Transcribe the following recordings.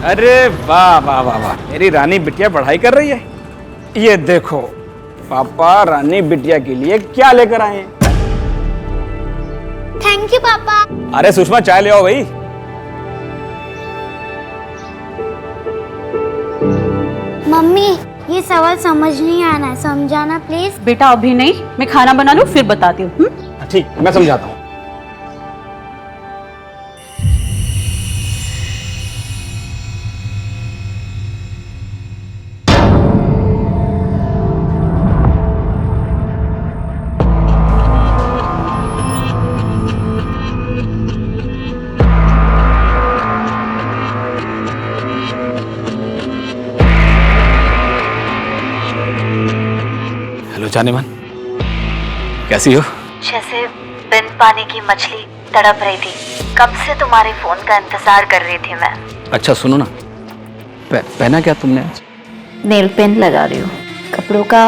अरे वाह वाह वाह वाह, मेरी रानी बिटिया पढ़ाई कर रही है। ये देखो पापा रानी बिटिया के लिए क्या लेकर आए हैं। थैंक यू पापा। अरे सुषमा चाय ले आओ भाई। मम्मी ये सवाल समझ नहीं आना, समझाना प्लीज। बेटा अभी नहीं, मैं खाना बना लूं फिर बताती हूँ। ठीक, मैं समझाता हूँ। हेलो जाने मन, कैसी हो? जैसे बिन पानी की मछली तड़प रही थी। कब से तुम्हारे फोन का इंतजार कर रही थी मैं। अच्छा सुनो ना, पहना क्या तुमने आज? नेल पेंट लगा रही हूँ। कपड़ों का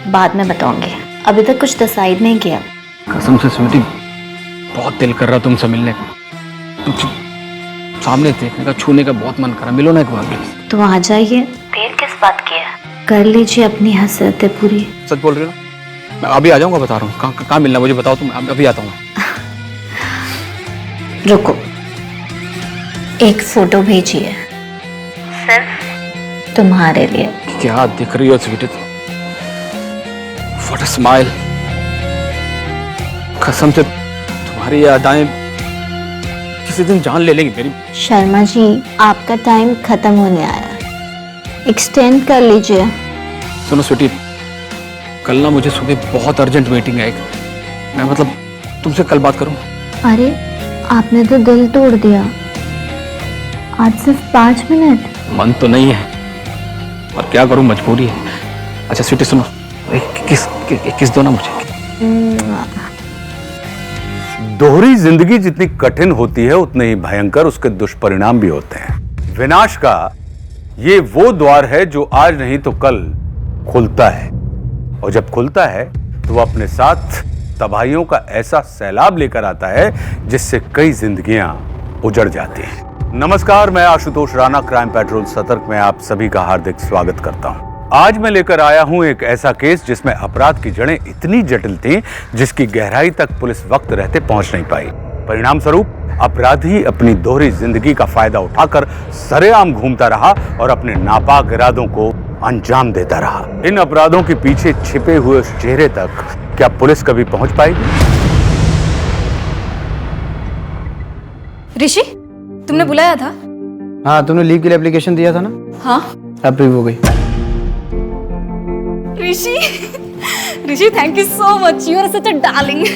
बाद में बताऊंगी, अभी तक कुछ डिसाइड नहीं किया। कसम से स्वीटी, बहुत दिल कर रहा तुमसे मिलने का। तुम सामने देखने का, छूने का बहुत मन कर रहा। मिलो ना एक बार प्लीज। तो आ जाइए। देर किस बात की है, कर लीजिए अपनी हसरतें पूरी। सच बोल रही हो? मैं अभी आ जाऊंगा, बता रहा हूँ। कहाँ मिलना मुझे बताओ तुम, अभी आता हूँ। रुको, एक फोटो भेजिए सिर्फ तुम्हारे लिए। क्या दिख रही हो स्वीटी, व्हाट अ स्माइल। कसम से तुम्हारी ये अदाएं किसी दिन जान ले लेंगी मेरी। शर्मा जी आपका टाइम खत्म होने आया, एक्सटेंड कर लीजिए। सुनो स्वीटी, कल ना मुझे सुबह बहुत अर्जेंट मीटिंग है एक। मैं मतलब तुमसे कल बात करूं? अरे आपने तो दिल तोड़ दिया। आज सिर्फ 5 मिनट। मन तो नहीं है और क्या करूं, मजबूरी है। अच्छा स्वीटी सुनो, किस दो ना मुझे। दोहरी जिंदगी जितनी कठिन होती है उतने ही भयंकर उसके दुष्परिणाम भी होते हैं। विनाश का ये वो द्वार है जो आज नहीं तो कल खुलता है, और जब खुलता है तो वो अपने साथ तबाहियों का ऐसा सैलाब लेकर आता है जिससे कई जिंदगियां उजड़ जाती हैं। नमस्कार, मैं आशुतोष राणा, क्राइम पेट्रोल सतर्क में आप सभी का हार्दिक स्वागत करता हूं। आज मैं लेकर आया हूं एक ऐसा केस जिसमें अपराध की जड़ें इतनी जटिल थीं जिसकी गहराई तक पुलिस वक्त रहते पहुंच नहीं पाई। परिणाम स्वरूप अपराधी अपनी दोहरी जिंदगी का फायदा उठाकर सरेआम घूमता रहा और अपने नापाक इरादों को अंजाम देता रहा। इन अपराधों के पीछे छिपे हुए उस चेहरे तक क्या पुलिस कभी पहुंच पाएगी? ऋषि, तुमने बुलाया था? हाँ, तुमने लीव के लिए एप्लीकेशन दिया था ना? हाँ। अप्रूव हो गई। Rishi thank you so much, you are such a darling.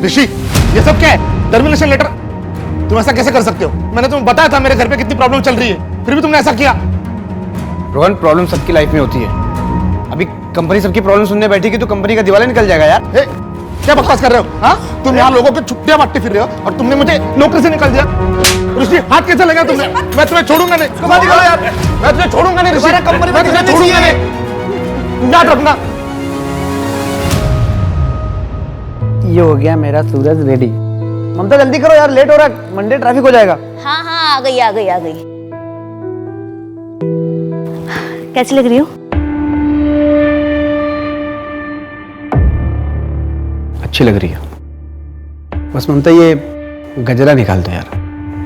Rishi, ये सब क्या है? Termination letter? तुम ऐसा कैसे कर सकते हो? मैंने तुम्हें बताया था मेरे घर पे कितनी प्रॉब्लम चल रही है, फिर भी तुमने ऐसा किया। रोहन, प्रॉब्लम सबकी लाइफ में होती है। अभी कंपनी सबकी प्रॉब्लम सुनने बैठेगी तो कंपनी का दिवाला निकल जाएगा यार। क्या बकवास कर रहे हो? हाँ, तुम यहाँ लोगों को छुट्टियां बांटते फिर रहे हो और तुमने मुझे नौकरी से निकाल दिया। ऋषि, हाथ कैसे लगा तुमने? मैं तुम्हें छोड़ूंगा नहीं। यार, मैं तुम्हें छोड़ूगा नहीं ऋषि, मैं तुम्हें छोड़ूंगा नहीं, याद रखना। ये हो गया मेरा सूरज रेडी। ममता जल्दी करो यार, लेट हो रहा है, मंडे ट्रैफिक हो जाएगा। हाँ हाँ, आ गई आ गई आ गई। कैसी लग रही हो? अच्छी लग रही है। बस ममता ये गजरा निकाल दो यार,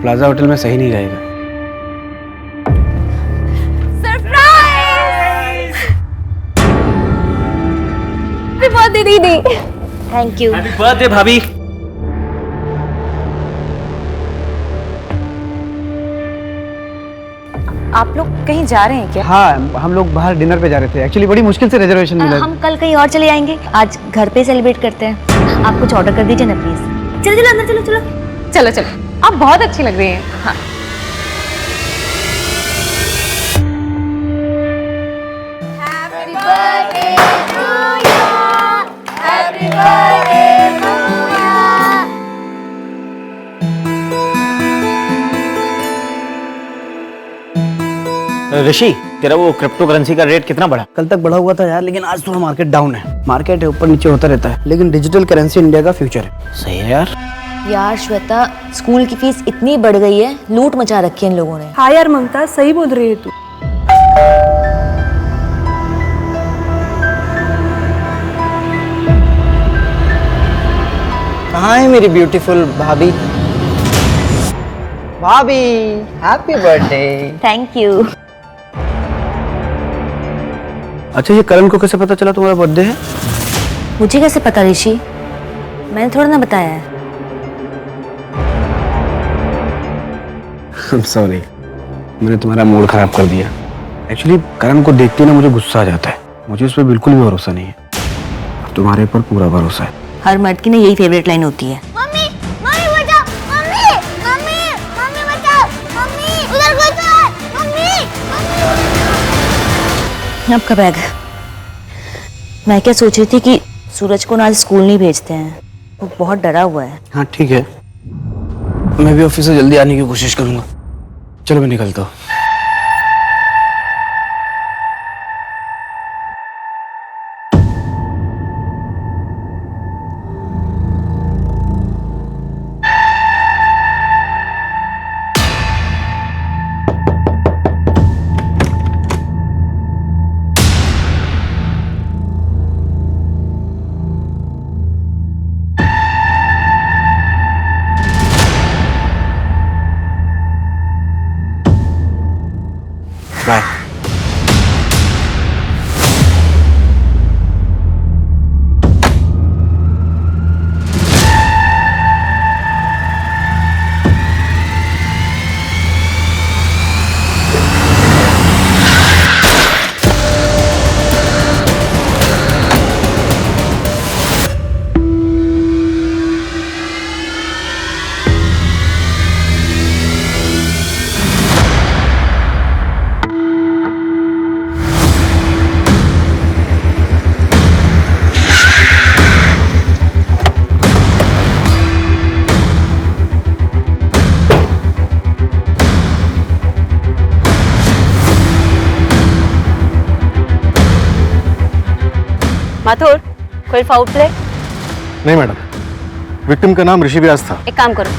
प्लाजा होटल में सही नहीं रहेगा। सरप्राइज! हैप्पी बर्थडे दीदी। Thank you. हैप्पी बर्थडे भाभी। आप लोग कहीं जा रहे हैं क्या? हाँ, हम लोग बाहर डिनर पे जा रहे थे। एक्चुअली बड़ी मुश्किल से रिजर्वेशन मिला। हम कल कहीं और चले जाएंगे, आज घर पे सेलिब्रेट करते हैं। आप कुछ ऑर्डर कर दीजिए ना प्लीज। चलो चलो अंदर चलो चलो चलो चलो, आप बहुत अच्छी लग रही हैं। हाँ। ऋषि, तेरा वो क्रिप्टो करेंसी का रेट कितना बढ़ा? कल तक बढ़ा हुआ था यार, लेकिन आज थोड़ा मार्केट डाउन है। मार्केट है ऊपर नीचे होता रहता है, लेकिन डिजिटल करेंसी इंडिया का फ्यूचर है। सही है यार। यार श्वेता, स्कूल की फीस इतनी बढ़ गई है, लूट मचा रखी है इन लोगों ने। हाँ यार ममता, सही बोल रही है तू। कहाँ है मेरी ब्यूटीफुल भाभी? भाभी हैप्पी बर्थडे। Thank you. अच्छा, ये करण को कैसे पता चला तुम्हारा बर्थडे है? मुझे कैसे पता ऋषि? मैंने थोड़ा ना बताया है। सॉरी, मैंने तुम्हारा मूड खराब कर दिया। एक्चुअली करण को देखते ना मुझे गुस्सा आ जाता है। मुझे उस पर बिल्कुल भी भरोसा नहीं है। अब तुम्हारे पर पूरा भरोसा है। हर मर्द की ना यही फेवरेट लाइन होती है। मम्मी मम्मी बचाओ, मम्मी मम्मी मम्मी बचाओ, मम्मी उधर कोई तो है, मम्मी मम्मी। आपका बैग। मैं क्या सोच रही थी कि सूरज को ना आज स्कूल नहीं भेजते हैं, वो बहुत डरा हुआ है। हाँ ठीक है, मैं भी ऑफिस से जल्दी आने की कोशिश करूंगा। चलो मैं निकलता हूँ। बाय। माथुर, कोई फाउल प्ले? नहीं मैडम, विक्टिम का नाम ऋषि व्यास था। एक काम करो,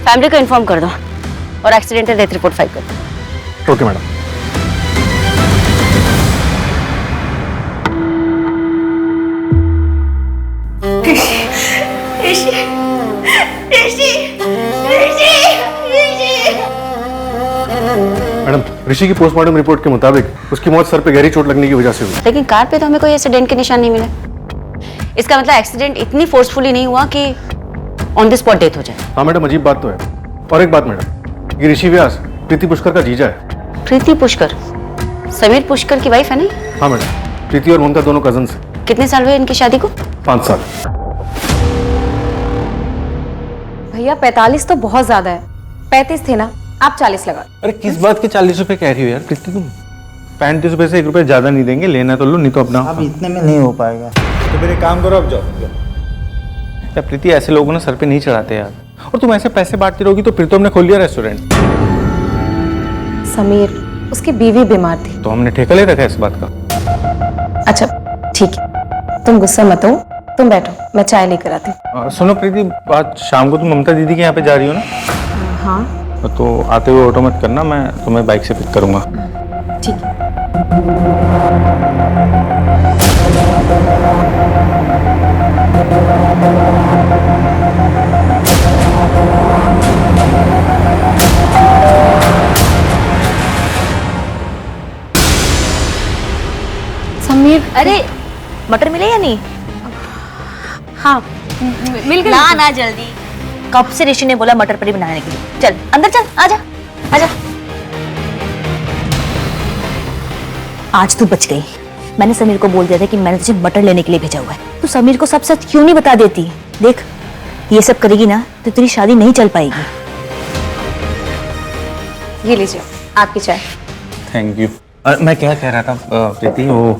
फैमिली को इन्फॉर्म कर दो और एक्सीडेंटल डेथ रिपोर्ट फाइल कर दो। Okay madam. मैडम, ऋषि की पोस्टमार्टम रिपोर्ट के मुताबिक उसकी मौत सर पे गहरी चोट लगने की वजह से हुई। लेकिन कार पे तो हमें कोई एक्सीडेंट के निशान नहीं मिले। इसका मतलब एक्सीडेंट इतनी फोर्सफुली नहीं हुआ कि ऑन द स्पॉट डेथ हो जाए। हाँ मैडम, अजीब बात तो है। और एक बात मैडम, ये ऋषि व्यास प्रीति पुष्कर का जीजा है। प्रीति पुष्कर समीर पुष्कर की वाइफ है नहीं? हाँ मैडम, प्रीति और ममता दोनों कजन है। कितने साल हुए इनकी शादी को? 5 साल। भैया 45 तो बहुत ज्यादा है, 35 थे ना, आप 40 लगा। अरे किस बात के 40 रुपए कह रही हो यार प्रीति तुम? 35 रुपए से 1 रुपए ज्यादा नहीं देंगे, लेना तो लो, नहीं तो अपना। अब इतने में नहीं हो पाएगा। तो फिर एक काम करो, अब जाओ। यार प्रीति, ऐसे लोगों ने सर पे नहीं चढ़ाते यार। और तुम ऐसे पैसे बांटती रहोगी तो फिर तो हमने खोल लिया रेस्टोरेंट। समीर, उसकी बीवी बीमार थी। तो हमने ठेका ले रखा है इस बात का। अच्छा ठीक है, तुम गुस्सा मत हो, तुम बैठो, मैं चाय लेकर आती हूँ। सुनो प्रीति, आज शाम को तुम ममता दीदी के यहाँ पे जा रही हो ना? हाँ तो आते हुए ऑटो मत करना, मैं तुम्हें बाइक से पिक करूंगा। ठीक है। समीर, अरे मटर मिले या नहीं? हाँ मिल गई। ला ना जल्दी। कब से ऋषि ने बोला मटर पनीर बनाने के लिए। चल अंदर चल, आजा आजा। आज तू बच गई। मैंने समीर को बोल दिया था कि मैंने तुझे मटर लेने के लिए भेजा हुआ है। तू समीर को सब सच क्यों नहीं बता देती? देख, ये सब करेगी ना तो तेरी शादी नहीं चल पाएगी। ये लीजिए आपकी चाय। Thank you. मैं क्या कह रहा था प्रीति, वो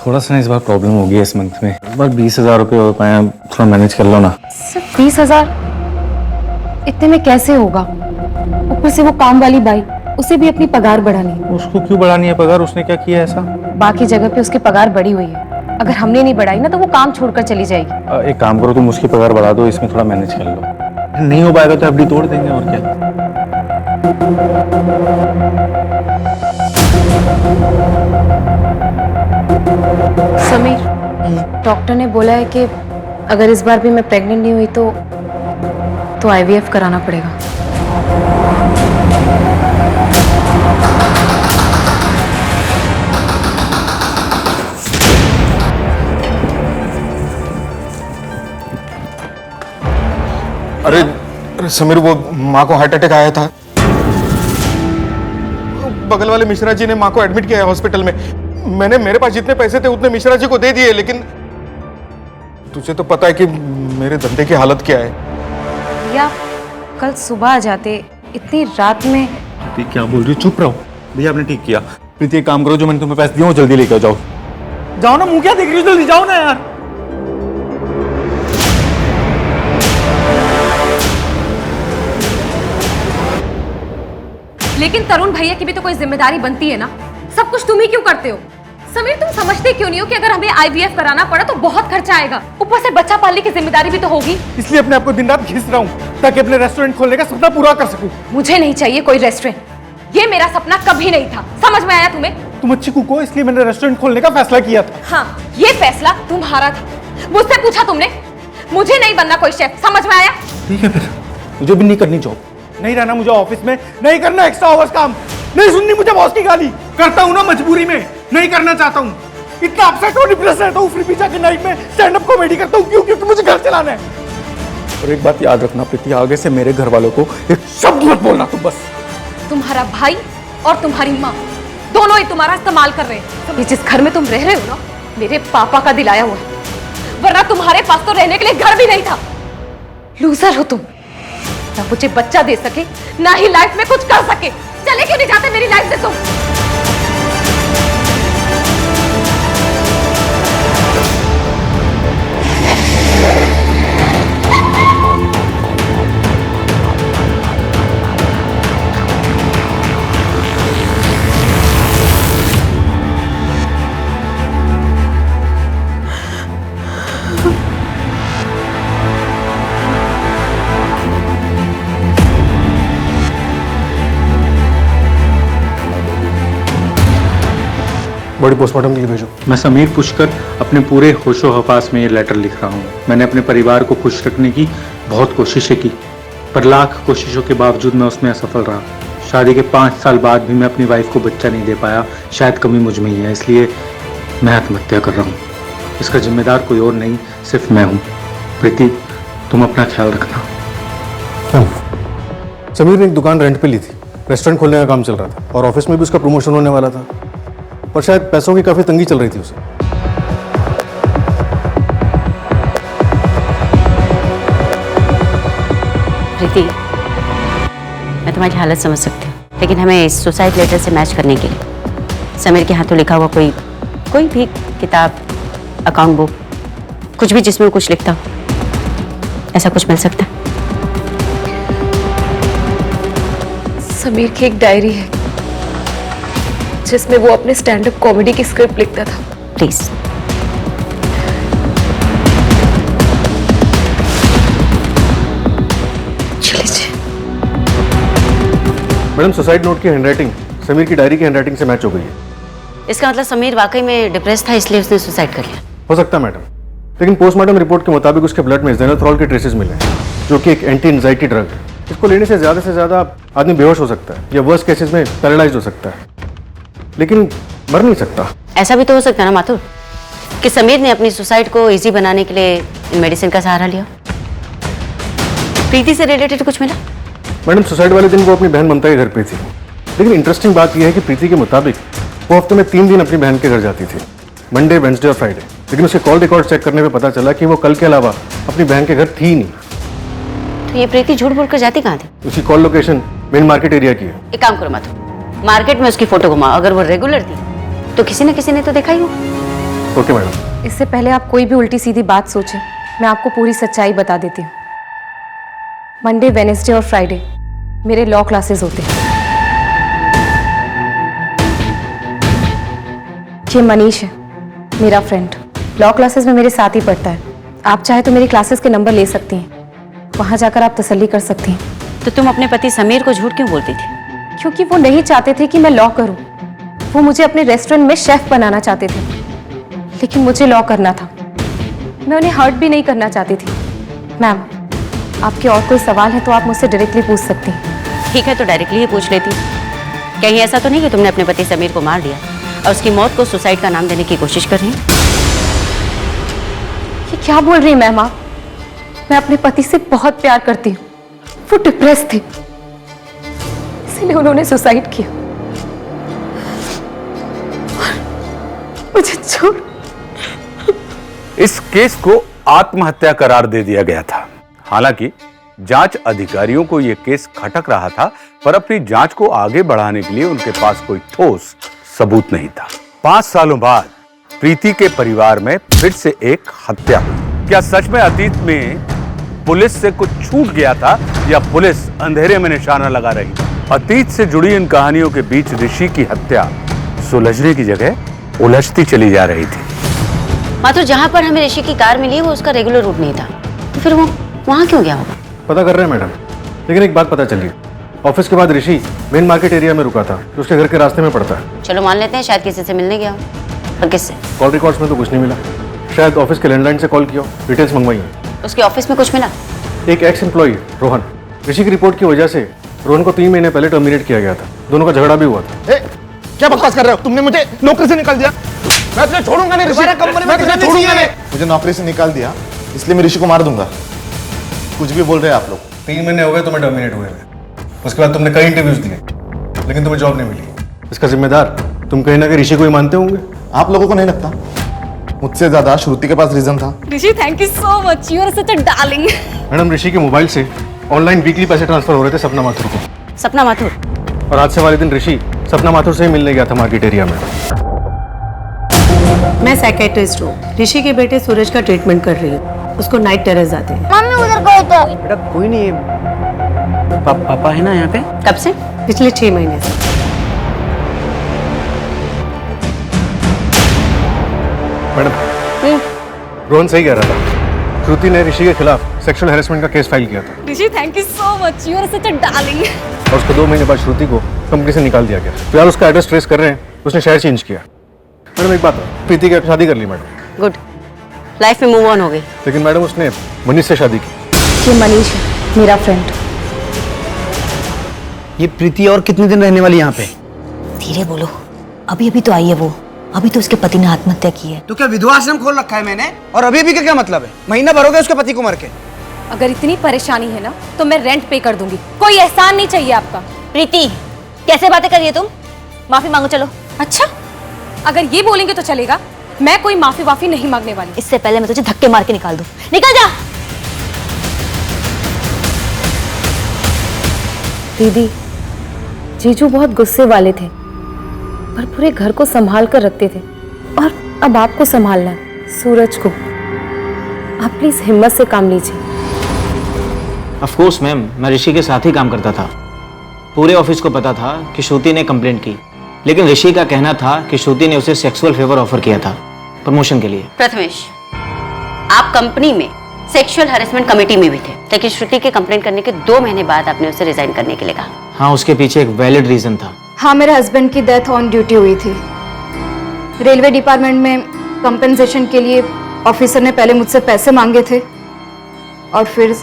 थोड़ा सा इस बार प्रॉब्लम हो गई इस मंथ में। इस बार 20,000 रुपये हो पाए, थोड़ा मैनेज कर लो ना। सिर्फ 20,000? इतने में कैसे होगा? ऊपर से वो काम वाली बाई, उसे भी अपनी पगार बढ़ानी है। उसको क्यों बढ़ानी है पगार? उसने क्या किया ऐसा? बाकी जगह पे उसकी पगार बढ़ी हुई है, अगर हमने नहीं बढ़ाई ना तो वो काम छोड़कर चली जाएगी। एक काम करो, तुम उसकी पगार बढ़ा दो, इसमें थोड़ा मैनेज कर लो। नहीं हो पाएगा तो एफडी तोड़ देंगे, और क्या। समीर, डॉक्टर ने बोला है कि अगर इस बार भी मैं प्रेग्नेंट नहीं हुई तो आईवीएफ कराना पड़ेगा। अरे समीर, वो माँ को हार्ट अटैक आया था। बगल वाले मिश्रा जी ने माँ को एडमिट किया है हॉस्पिटल में। मैंने मेरे पास जितने पैसे थे उतने मिश्रा जी को दे दिए, लेकिन तुझे तो पता है कि मेरे धंधे की हालत क्या है। या कल सुबह आ जाते, इतनी रात में। प्रीति क्या बोल रही हो? चुप रहो भैया, आपने ठीक किया। प्रीति एक काम करो, जो मैंने तुम्हें पैसे दिए वो जल्दी लेकर जाओ। जाओ ना, मुंह क्या देख रही हो, जल्दी जाओ ना यार। लेकिन तरुण भैया की भी तो कोई जिम्मेदारी बनती है ना, सब कुछ तुम ही क्यों करते हो? समीर, तुम समझते क्यों नहीं हो कि अगर हमें आईवीएफ कराना पड़ा तो बहुत खर्चा आएगा, ऊपर से बच्चा पालने की जिम्मेदारी भी तो होगी। इसलिए अपने आप को दिन रात घिस रहा हूँ ताकि अपने रेस्टोरेंट खोलने का सपना पूरा कर सकूं। मुझे नहीं चाहिए कोई रेस्टोरेंट, ये मेरा सपना कभी नहीं था। समझ में आया तुम्हें? तुम अच्छी कुक हो, इसलिए मैंने रेस्टोरेंट खोलने का फैसला किया था। हाँ, ये फैसला तुम्हारा था। मुझसे पूछा तुमने? मुझे नहीं बनना कोई शेफ, समझ में आया? ठीक है फिर, मुझे भी नहीं करनी जॉब। नहीं रहना मुझे ऑफिस में, नहीं करना एक्स्ट्रा आवर्स काम, नहीं सुननी मुझे बॉस की गाली। करता हूँ ना मजबूरी में, नहीं करना चाहता हूँ। इतना अपसेट और डिप्रेस रहता हूँ, फ्री पिज्जा के नाइट में स्टैंड अप कॉमेडी करता हूँ। क्यों? क्योंकि मुझे घर चलाना है। और एक बात याद रखना प्रीति, आगे से मेरे घर वालों को एक शब्द मत बोलना तुम बस। तुम्हारा भाई और तुम्हारी माँ दोनों ही तुम्हारा इस्तेमाल कर रहे हैं। ये जिस घर में तुम रह रहे हो ना, मेरे पापा का दिलाया हुआ है, वरना तुम्हारे पास तो रहने के लिए घर भी नहीं था। लूजर हो तुम, ना मुझे बच्चा दे सके, ना ही लाइफ में कुछ कर सके। चले क्यों नहीं जाते मेरी लाइफ से तुम? बॉडी पोस्टमार्टम के लिए भेजो। मैं समीर पुष्कर अपने पूरे होशो हवास में ये लेटर लिख रहा हूँ। मैंने अपने परिवार को खुश रखने की बहुत कोशिशें की, पर लाख कोशिशों के बावजूद मैं उसमें असफल रहा। शादी के 5 साल बाद भी मैं अपनी वाइफ को बच्चा नहीं दे पाया। शायद कमी मुझ में ही है, इसलिए मैं आत्महत्या कर रहा हूँ। इसका जिम्मेदार कोई और नहीं, सिर्फ मैं हूँ। प्रीति, तुम अपना ख्याल रखना। समीर ने एक दुकान रेंट पे ली थी, रेस्टोरेंट खोलने का काम चल रहा था और ऑफिस में भी उसका प्रमोशन होने वाला था, पर शायद पैसों की काफी तंगी चल रही थी उसे। प्रीति, मैं तुम्हारी हालत समझ सकती हूँ, लेकिन हमें इस सुसाइड लेटर से मैच करने के लिए समीर के हाथों लिखा हुआ कोई भी किताब, अकाउंट बुक, कुछ भी जिसमें कुछ लिखता हो, ऐसा कुछ मिल सकता है? समीर की एक डायरी है जिसमें वो अपने स्टैंड अप कॉमेडी की स्क्रिप्ट लिखता था। प्लीज। मैडम, सुसाइड नोट की हैंडराइटिंग समीर की डायरी की हैंडराइटिंग से मैच हो गई है। इसका मतलब समीर वाकई में डिप्रेस था, इसलिए उसने सुसाइड कर लिया। हो सकता है मैडम, लेकिन पोस्टमार्टम रिपोर्ट के मुताबिक उसके ब्लड में ज़ेनोथ्रोल के ट्रेसेस मिले हैं, जो कि एक एंटी एंजाइटी ड्रग है। इसको लेने से ज्यादा आदमी बेहोश हो सकता है या वर्स्ट केसेस में पैरालाइज हो सकता है, लेकिन मर नहीं सकता। ऐसा भी तो हो सकता है ना माथुर, कि समीर ने अपनी सुसाइड को इजी बनाने के लिए इन मेडिसिन का सहारा लिया। प्रीति से रिलेटेड कुछ मिला? मैडम, सुसाइड वाले दिन वो अपनी बहन ममता के घर पे थी, लेकिन इंटरेस्टिंग बात यह है कि प्रीति के मुताबिक वो हफ्ते में 3 दिन अपनी बहन के घर जाती थी, मंडे, वेंसडे और फ्राइडे। लेकिन उसके कॉल रिकॉर्ड चेक करने पे पता चला कि वो कल के अलावा अपनी बहन के घर थी ही नहीं। तो ये प्रीति झूठ बोलकर जाती कहाँ थी? उसकी call location main market area की है। एक काम करो माथुर, मार्केट में उसकी फोटो घुमाओ। अगर वो रेगुलर थी तो किसी न किसी ने तो देखा ही हो। Okay madam. इससे पहले आप कोई भी उल्टी सीधी बात सोचें, मैं आपको पूरी सच्चाई बता देती हूँ। मंडे, वेडनेसडे और फ्राइडे मेरे लॉ क्लासेस होते हैं। ये मनीष है, मेरा फ्रेंड। लॉ क्लासेस में मेरे साथ ही पढ़ता है। आप चाहे तो मेरी क्लासेस के नंबर ले सकती हैं, वहां जाकर आप तसल्ली कर सकती हैं। तो तुम अपने पति समीर को झूठ क्यों बोलती थी? क्योंकि वो नहीं चाहते थे कि मैं लॉ करूं। वो मुझे अपने रेस्टोरेंट में शेफ बनाना चाहते थे, लेकिन मुझे लॉ करना था। मैं उन्हें हर्ट भी नहीं करना चाहती थी। मैम, आपके और कोई सवाल है तो आप मुझसे डायरेक्टली पूछ सकती हैं। ठीक है, तो डायरेक्टली ही पूछ लेती। कहीं ऐसा तो नहीं कि तुमने अपने पति समीर को मार दिया और उसकी मौत को सुसाइड का नाम देने की कोशिश कर रही हैं? ये क्या बोल रही हैं मैम आप? मैं अपने पति से बहुत प्यार करती हूँ। वो डिप्रेस थे, इसीलिए उन्होंने सुसाइड किया। मुझे छोड़। इस केस को आत्महत्या करार दे दिया गया था। हालांकि जांच अधिकारियों को यह केस खटक रहा था, पर अपनी जांच को आगे बढ़ाने के लिए उनके पास कोई ठोस सबूत नहीं था। 5 सालों बाद प्रीति के परिवार में फिर से एक हत्या हुई। क्या सच में अतीत में पुलिस से कुछ छूट गया था या पुलिस अंधेरे में निशाना लगा रही थी? अतीत से जुड़ी इन कहानियों के बीच ऋषि की हत्या सुलझने की जगह उलझती चली जा रही थी। माथुर, जहाँ पर हमें ऋषि की कार मिली है वो उसका रेगुलर रूट नहीं था, तो फिर वो वहाँ क्यों गया होगा? पता कर रहे हैं मैडम, लेकिन एक बात पता चली। ऑफिस के बाद ऋषि मेन मार्केट एरिया में रुका था, जो उसके घर के रास्ते में पड़ता है। चलो मान लेते हैं शायद किसी से मिलने गया हो। और किससे? कॉल रिकॉर्ड्स में तो कुछ नहीं मिला। शायद ऑफिस के लैंडलाइन से कॉल किया, डिटेल्स मंगवाई है। उसके ऑफिस में कुछ मिला? एक एक्स एम्प्लॉई रोहन, ऋषि की रिपोर्ट की वजह से रोहन को 3 महीने पहले टर्मिनेट किया गया था। दोनों का झगड़ा भी हुआ था। क्या बकवास कर रहे हो? तुमने मुझे नौकरी से निकाल दिया। मैं तुझे छोड़ूंगा नहीं ऋषि, मैं तुझे छोड़ूंगा नहीं। मुझे नौकरी से निकाल दिया, इसलिए मैं ऋषि को मार दूंगा। कुछ भी बोल रहे हैं आप लोग। 3 महीने हो गए तुम्हें टर्मिनेट हुए हैं। उसके बाद तुमने कई इंटरव्यूज दिए, लेकिन तुम्हें जॉब नहीं मिली। इसका जिम्मेदार तुम कहीं ना कहीं ऋषि को ही मानते होंगे। आप लोगों को नहीं लगता? मुझसे ज्यादा श्रुति के पास रीजन था। Rishi, thank you so much, you are such a darling. Madam, Rishi के मोबाइल से ऑनलाइन वीकली पैसे ट्रांसफर हो रहे थे सपना माथुर को। सपना माथुर? और हादसे वाले दिन ऋषि सपना माथुर से ही मिलने गया था मार्केट एरिया में। मैं साइकेट्रिस्ट हूँ। ऋषि के बेटे सूरज का ट्रीटमेंट कर रही हूँ। उसको नाइट टेरर्स आते हैं। मम्मी उधर गए थे। बेटा कोई नहीं, पापा है ना यहाँ पे? कब से? पिछले 6 महीने से। मैडम, रोहन सही कह रहा था। श्रुति ने ऋषि के खिलाफ सेक्सुअल हैरेसमेंट का केस फाइल किया था। Rishi, thank you so much, you are such a darling. और उसको 2 महीने बाद श्रुति को कंपनी से निकाल दिया गया। फिलहाल उसका एड्रेस ट्रेस कर रहे हैं, उसने शहर चेंज किया। मैडम एक बात, प्रीति की शादी कर ली मैडम। गुड, लाइफ में मूव ऑन हो गई। लेकिन मैडम उसने मनीष से शादी की। ये मनीष है, मेरा फ्रेंड। ये प्रीति और कितने दिन रहने वाली यहाँ पे? धीरे बोलो, अभी अभी तो आई है वो। अभी तो उसके पति ने आत्महत्या की है। तो क्या विधवा आश्रम खोल रखा है मैंने? और अभी भी का क्या मतलब है? महीना भर हो गया उसके पति को मर के। अगर इतनी परेशानी है ना तो मैं रेंट पे कर दूंगी, कोई एहसान नहीं चाहिए आपका। प्रीति, कैसे बातें कर रही है तुम? माफी मांगो चलो। अच्छा, अगर ये बोलेंगे तो चलेगा। मैं कोई माफी वाफी नहीं मांगने वाली। इससे पहले मैं तुझे धक्के मार के निकाल दूं। निकल जा। दीदी, जीजू बहुत गुस्से वाले थे, पर पूरे घर को संभाल कर रखते थे, और अब आपको संभालना है, सूरज को। आप प्लीज हिम्मत से काम लीजिए। ऑफ कोर्स मैम, मैं ऋषि के साथ ही काम करता था। पूरे ऑफिस को पता था कि श्रुति ने कंप्लेंट की, लेकिन ऋषि का कहना था कि श्रुति ने उसे सेक्सुअल फेवर ऑफर किया था प्रमोशन के लिए। प्रथमेश, आप कंपनी में सेक्सुअल हैरेसमेंट कमेटी में भी थे, लेकिन श्रुति के कंप्लेंट करने के 2 महीने बाद आपने उसे रिजाइन करने के लिए कहा। हाँ, उसके पीछे एक वैलिड रीजन था। हाँ, मेरे हस्बैंड की डेथ ऑन ड्यूटी हुई थी। रेलवे डिपार्टमेंट में कंपनसेशन के लिए ऑफिसर ने पहले मुझसे पैसे मांगे थे और फिर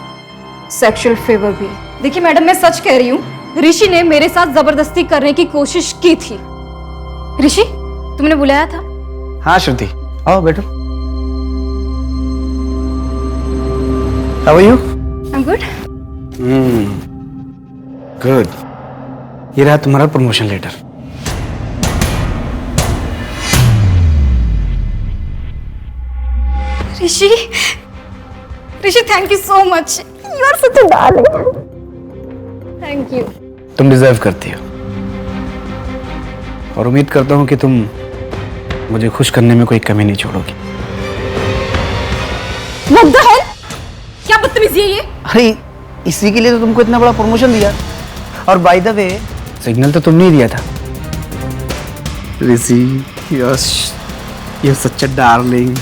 सेक्सुअल फेवर भी। देखिए मैडम, मैं सच कह रही हूँ, ऋषि ने मेरे साथ जबरदस्ती करने की कोशिश की थी। ऋषि, तुमने बुलाया था? हाँ श्रुति, आओ बैठो। How are you? I'm good. Good. ये रहा तुम्हारा promotion letter. Rishi, thank you so much, you are such a darling. Thank you. तुम डिजर्व करती हो, और उम्मीद करता हूँ कि तुम मुझे खुश करने में कोई कमी नहीं छोड़ोगी। What the hell? क्या बदतमीजी है ये? अरे इसी के लिए तो तुमको इतना बड़ा प्रमोशन दिया। और बाय द वे, सिग्नल तो तुमने ही दिया था। ऋषि, yes, you're such a darling.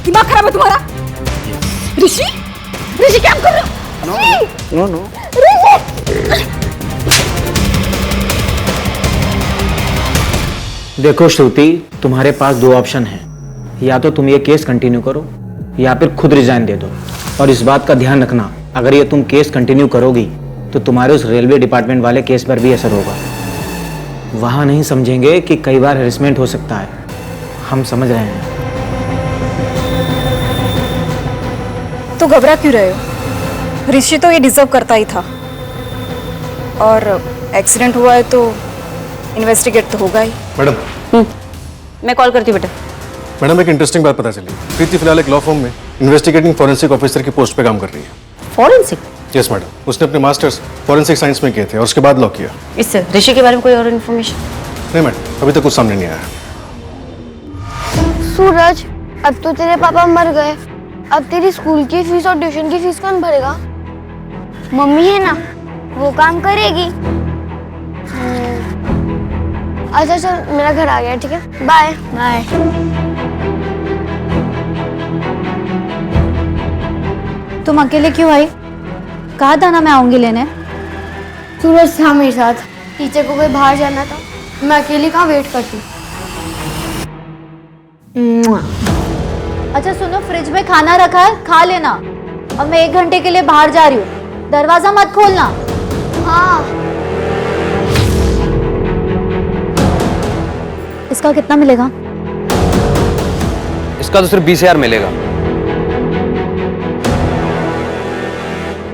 दिमाग खराब है तुम्हारा? ऋषि, ऋषि क्या कर रहे हो? नो नो देखो श्रुति, तुम्हारे पास दो ऑप्शन हैं। या तो तुम ये केस कंटिन्यू करो या फिर खुद रिजाइन दे दो। और इस बात का ध्यान रखना, अगर ये तुम केस कंटिन्यू करोगी तो तुम्हारे उस रेलवे डिपार्टमेंट वाले केस पर भी असर होगा। वहां नहीं समझेंगे कि कई बार हेरेसमेंट हो सकता है। हम समझ रहे हैं। तो घबरा क्यों रहे हो? ऋषि तो ये डिजर्व करता ही था, और एक्सीडेंट हुआ है तो इन्वेस्टिगेट तो होगा ही। मैडम मैं कॉल करती हूँ बेटा। मैडम एक इंटरेस्टिंग बात पता चली। प्रीति फिलहाल एक लॉ फर्म में इन्वेस्टिगेटिंग फॉरेंसिक ऑफिसर की पोस्ट पे काम कर रही है। फॉरेंसिक? यस मैडम, उसने अपने मास्टर्स फॉरेंसिक साइंस में किए थे और उसके बाद लॉ किया। इससे ऋषि के बारे में कोई और इन्फॉर्मेशन? नहीं मैडम, अभी तक कुछ सामने नहीं आया। सूरज, अब तो तेरे पापा मर गए, अब तेरी स्कूल की फीस और ट्यूशन की फीस कौन भरेगा? मम्मी है ना, वो काम करेगी। अच्छा चल, मेरा घर आ गया, ठीक है, बाय बाय। तुम अकेले क्यों आई? कहा था ना मैं आऊंगी लेने। सूरज था मेरे साथ, टीचर को कहीं बाहर जाना था, मैं अकेली कहाँ वेट करती। अच्छा सुनो, फ्रिज में खाना रखा है, खा लेना। अब मैं 1 घंटे के लिए बाहर जा रही हूँ, दरवाजा मत खोलना। हाँ। इसका कितना मिलेगा? इसका तो सिर्फ 20,000 मिलेगा।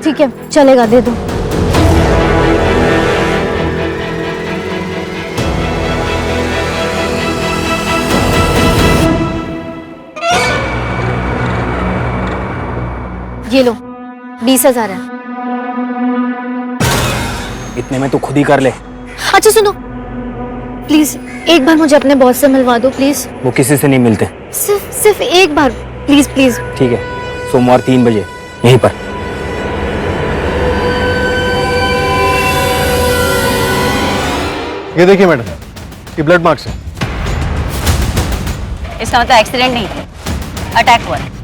ठीक है, चलेगा, दे दो। ये लो, 20,000 है। इतने में तो खुद ही कर ले। अच्छा सुनो, प्लीज एक बार मुझे अपने बॉस से मिलवा दो प्लीज। वो किसी से नहीं मिलते। सिर्फ एक बार, प्लीज प्लीज। ठीक है, सोमवार 3 बजे यहीं पर। ये देखिए मैडम, ये ब्लड मार्क्स है। इसका मतलब एक्सीडेंट नहीं, अटैक हुआ है।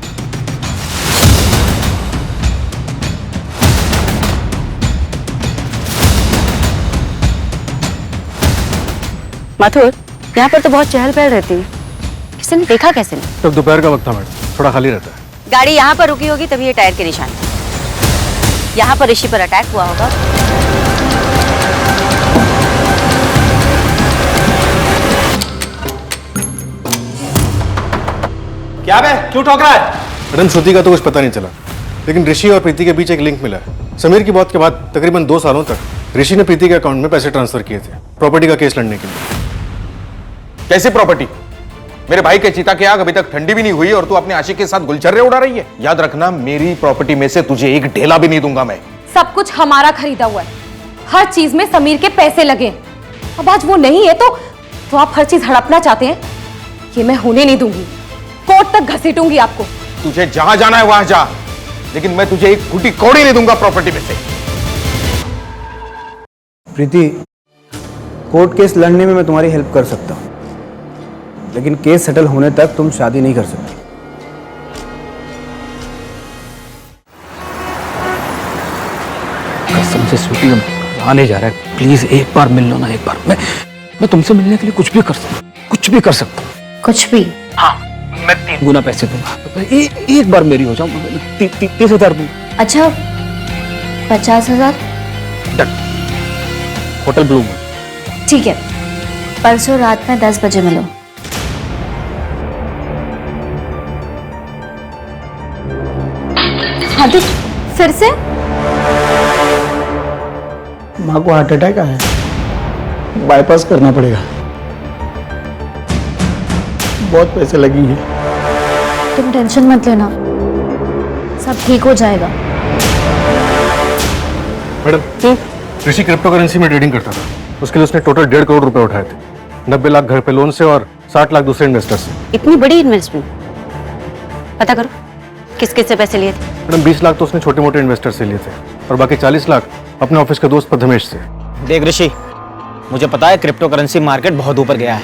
माथुर, यहाँ पर तो बहुत चहल पहल रहती है, किसी ने देखा कैसे नहीं? तब दोपहर का वक्त था मैडम, थोड़ा खाली रहता है। गाड़ी यहाँ पर रुकी होगी तभी ये टायर के निशान। यहाँ पर ऋषि पर अटैक हुआ होगा। क्या बे, क्यों ठोक रहा है? मैडम श्रुति का तो कुछ पता नहीं चला, लेकिन ऋषि और प्रीति के बीच एक लिंक मिला है। समीर की मौत के बाद तकरीबन 2 सालों तक ऋषि ने प्रीति के अकाउंट में पैसे ट्रांसफर किए थे प्रॉपर्टी का केस लड़ने के लिए। कैसी प्रॉपर्टी? मेरे भाई के चिता की आग अभी तक ठंडी भी नहीं हुई और तू अपने आशिक के साथ गुलछर्रे उड़ा रही है। याद रखना, मेरी प्रॉपर्टी में से तुझे एक ढेला भी नहीं दूंगा मैं। सब कुछ हमारा खरीदा हुआ है, हर चीज में समीर के पैसे लगे। अब आज वो नहीं है तो आप हर चीज हड़पना चाहते हैं? ये मैं होने नहीं दूंगी, कोर्ट तक घसीटूंगी आपको। तुझे जहां जाना है वहां जा, लेकिन मैं तुझे एक फूटी कौड़ी नहीं दूंगा प्रॉपर्टी में से। प्रीति, कोर्ट केस लड़ने में मैं तुम्हारी हेल्प कर सकता हूँ, लेकिन केस सेटल होने तक तुम शादी नहीं कर सकती। कसम से श्रुति, आने जा रहा है, प्लीज एक बार मिल लो ना। एक बार मैं तुमसे मिलने के लिए कुछ भी कर सकता हूँ, कुछ भी कर सकता हूँ। कुछ भी? हाँ, मैं 3 गुना पैसे दूंगा। एक बार मेरी हो जाओ, 30,000 दूंगा। अच्छा, 50,000? डन। होटल ब्लू में। ठीक है, परसों रात में 10 बजे मिलो। हाँ तो फिर से? माँ को हार्ट अटैक आया है, बाईपास करना पड़ेगा, बहुत पैसे लगेंगे। तुम टेंशन मत लेना, सब ठीक हो जाएगा। मैडम, ऋषि क्रिप्टो करेंसी में ट्रेडिंग करता था, उसके लिए उसने टोटल 1.5 करोड़ रुपए उठाए थे। 90 लाख घर पे लोन से और 60 लाख दूसरे इन्वेस्टर से। इतनी बड़ी इन्वेस्टमेंट? पता करो किस किस से पैसे लिए थे। मैडम 20 लाख तो उसने छोटे मोटे इन्वेस्टर से लिए थे और बाकी 40 लाख अपने ऑफिस के दोस्त प्रथमेश से। देख ऋषि, मुझे पता है क्रिप्टो करेंसी मार्केट बहुत ऊपर गया है,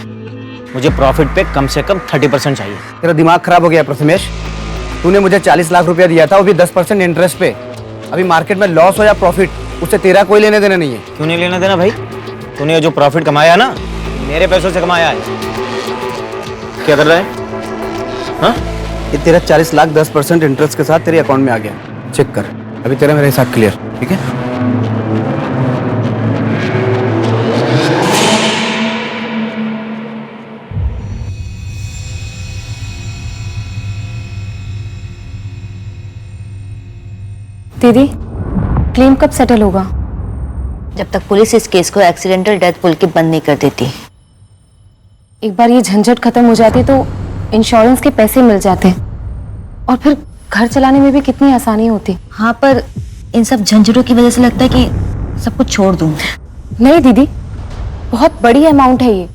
मुझे प्रॉफिट पे कम से कम 30% चाहिए। तेरा दिमाग खराब हो गया प्रथमेश। तूने मुझे 40 लाख रुपया दिया था, वो भी 10% इंटरेस्ट पे। अभी मार्केट में लॉस हो या प्रॉफिट, उससे तेरा कोई लेने देना नहीं है। क्यों नहीं लेना देना भाई? तूने जो प्रॉफिट कमाया ना, मेरे पैसों से कमाया है। क्या कर रहा है? हाँ? ये तेरा 40 लाख 10% इंटरेस्ट के साथ तेरे अकाउंट में आ गया। चेक कर, अभी तेरा मेरा हिसाब क्लियर, ठीक है? दीदी, क्लेम कब सेटल होगा? जब तक पुलिस इस केस को एक्सीडेंटल डेथ बोल के बंद नहीं कर देती। एक बार ये झंझट खत्म हो जाती तो इंश्योरेंस के पैसे मिल जाते और फिर घर चलाने में भी कितनी आसानी होती। हाँ, पर इन सब झंझटों की वजह से लगता है कि सब कुछ छोड़ दूं। नहीं दीदी, बहुत बड़ी अमाउंट है ये,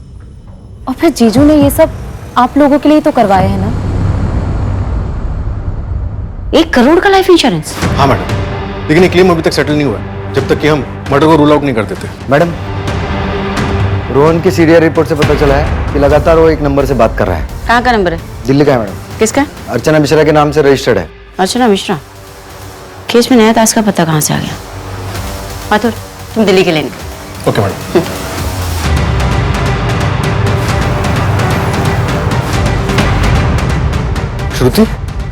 और फिर जीजू ने ये सब आप लोगों के लिए तो करवाया है ना। 1 करोड़ का लाइफ इंश्योरेंस? हाँ मैडम, लेकिन ये क्लेम अभी तक सेटल नहीं हुआ है, जब तक कि हम मर्डर को रूल आउट नहीं कर देते। मैडम, रोहन की सीडीआर रिपोर्ट से पता चला है कि लगातार वो एक नंबर से बात कर रहा है। कहाँ का नंबर है? दिल्ली का है मैडम। किसका? अर्चना मिश्रा के नाम से रजिस्टर्ड है। अर्चना मिश्रा? केस में नया ताश का पता कहाँ से आ गया? माथुर, तुम दिल्ली के लेने। Okay madam. श्रुति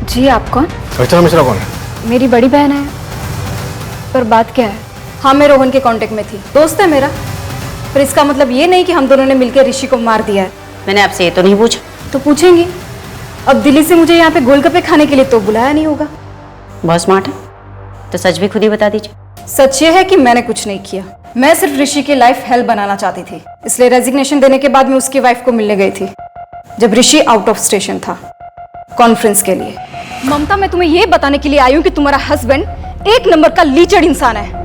जी, आप कौन? अर्चना मिश्रा कौन है? मेरी बड़ी बहन है। पर बात क्या है? हाँ, मैं रोहन के कांटेक्ट में थी, दोस्त है मेरा। पर इसका मतलब ये नहीं कि हम दोनों ने मिलकर ऋषि को मार दिया है। मैंने आपसे ये तो नहीं पूछा। तो पूछेंगी। अब दिल्ली से मुझे यहाँ पे गोलगप्पे खाने के लिए तो बुलाया नहीं होगा। बहुत स्मार्ट है, तो सच भी खुद ही बता दीजिए। सच ये है कि मैंने कुछ नहीं किया। मैं सिर्फ ऋषि की लाइफ हेल बनाना चाहती थी, इसलिए रेजिग्नेशन देने के बाद मैं उसकी वाइफ को मिलने गई थी जब ऋषि आउट ऑफ स्टेशन था कॉन्फ्रेंस के लिए। ममता, मैं तुम्हें ये बताने के लिए आई हूँ कि तुम्हारा हस्बैंड एक नंबर का लीचड़ इंसान है।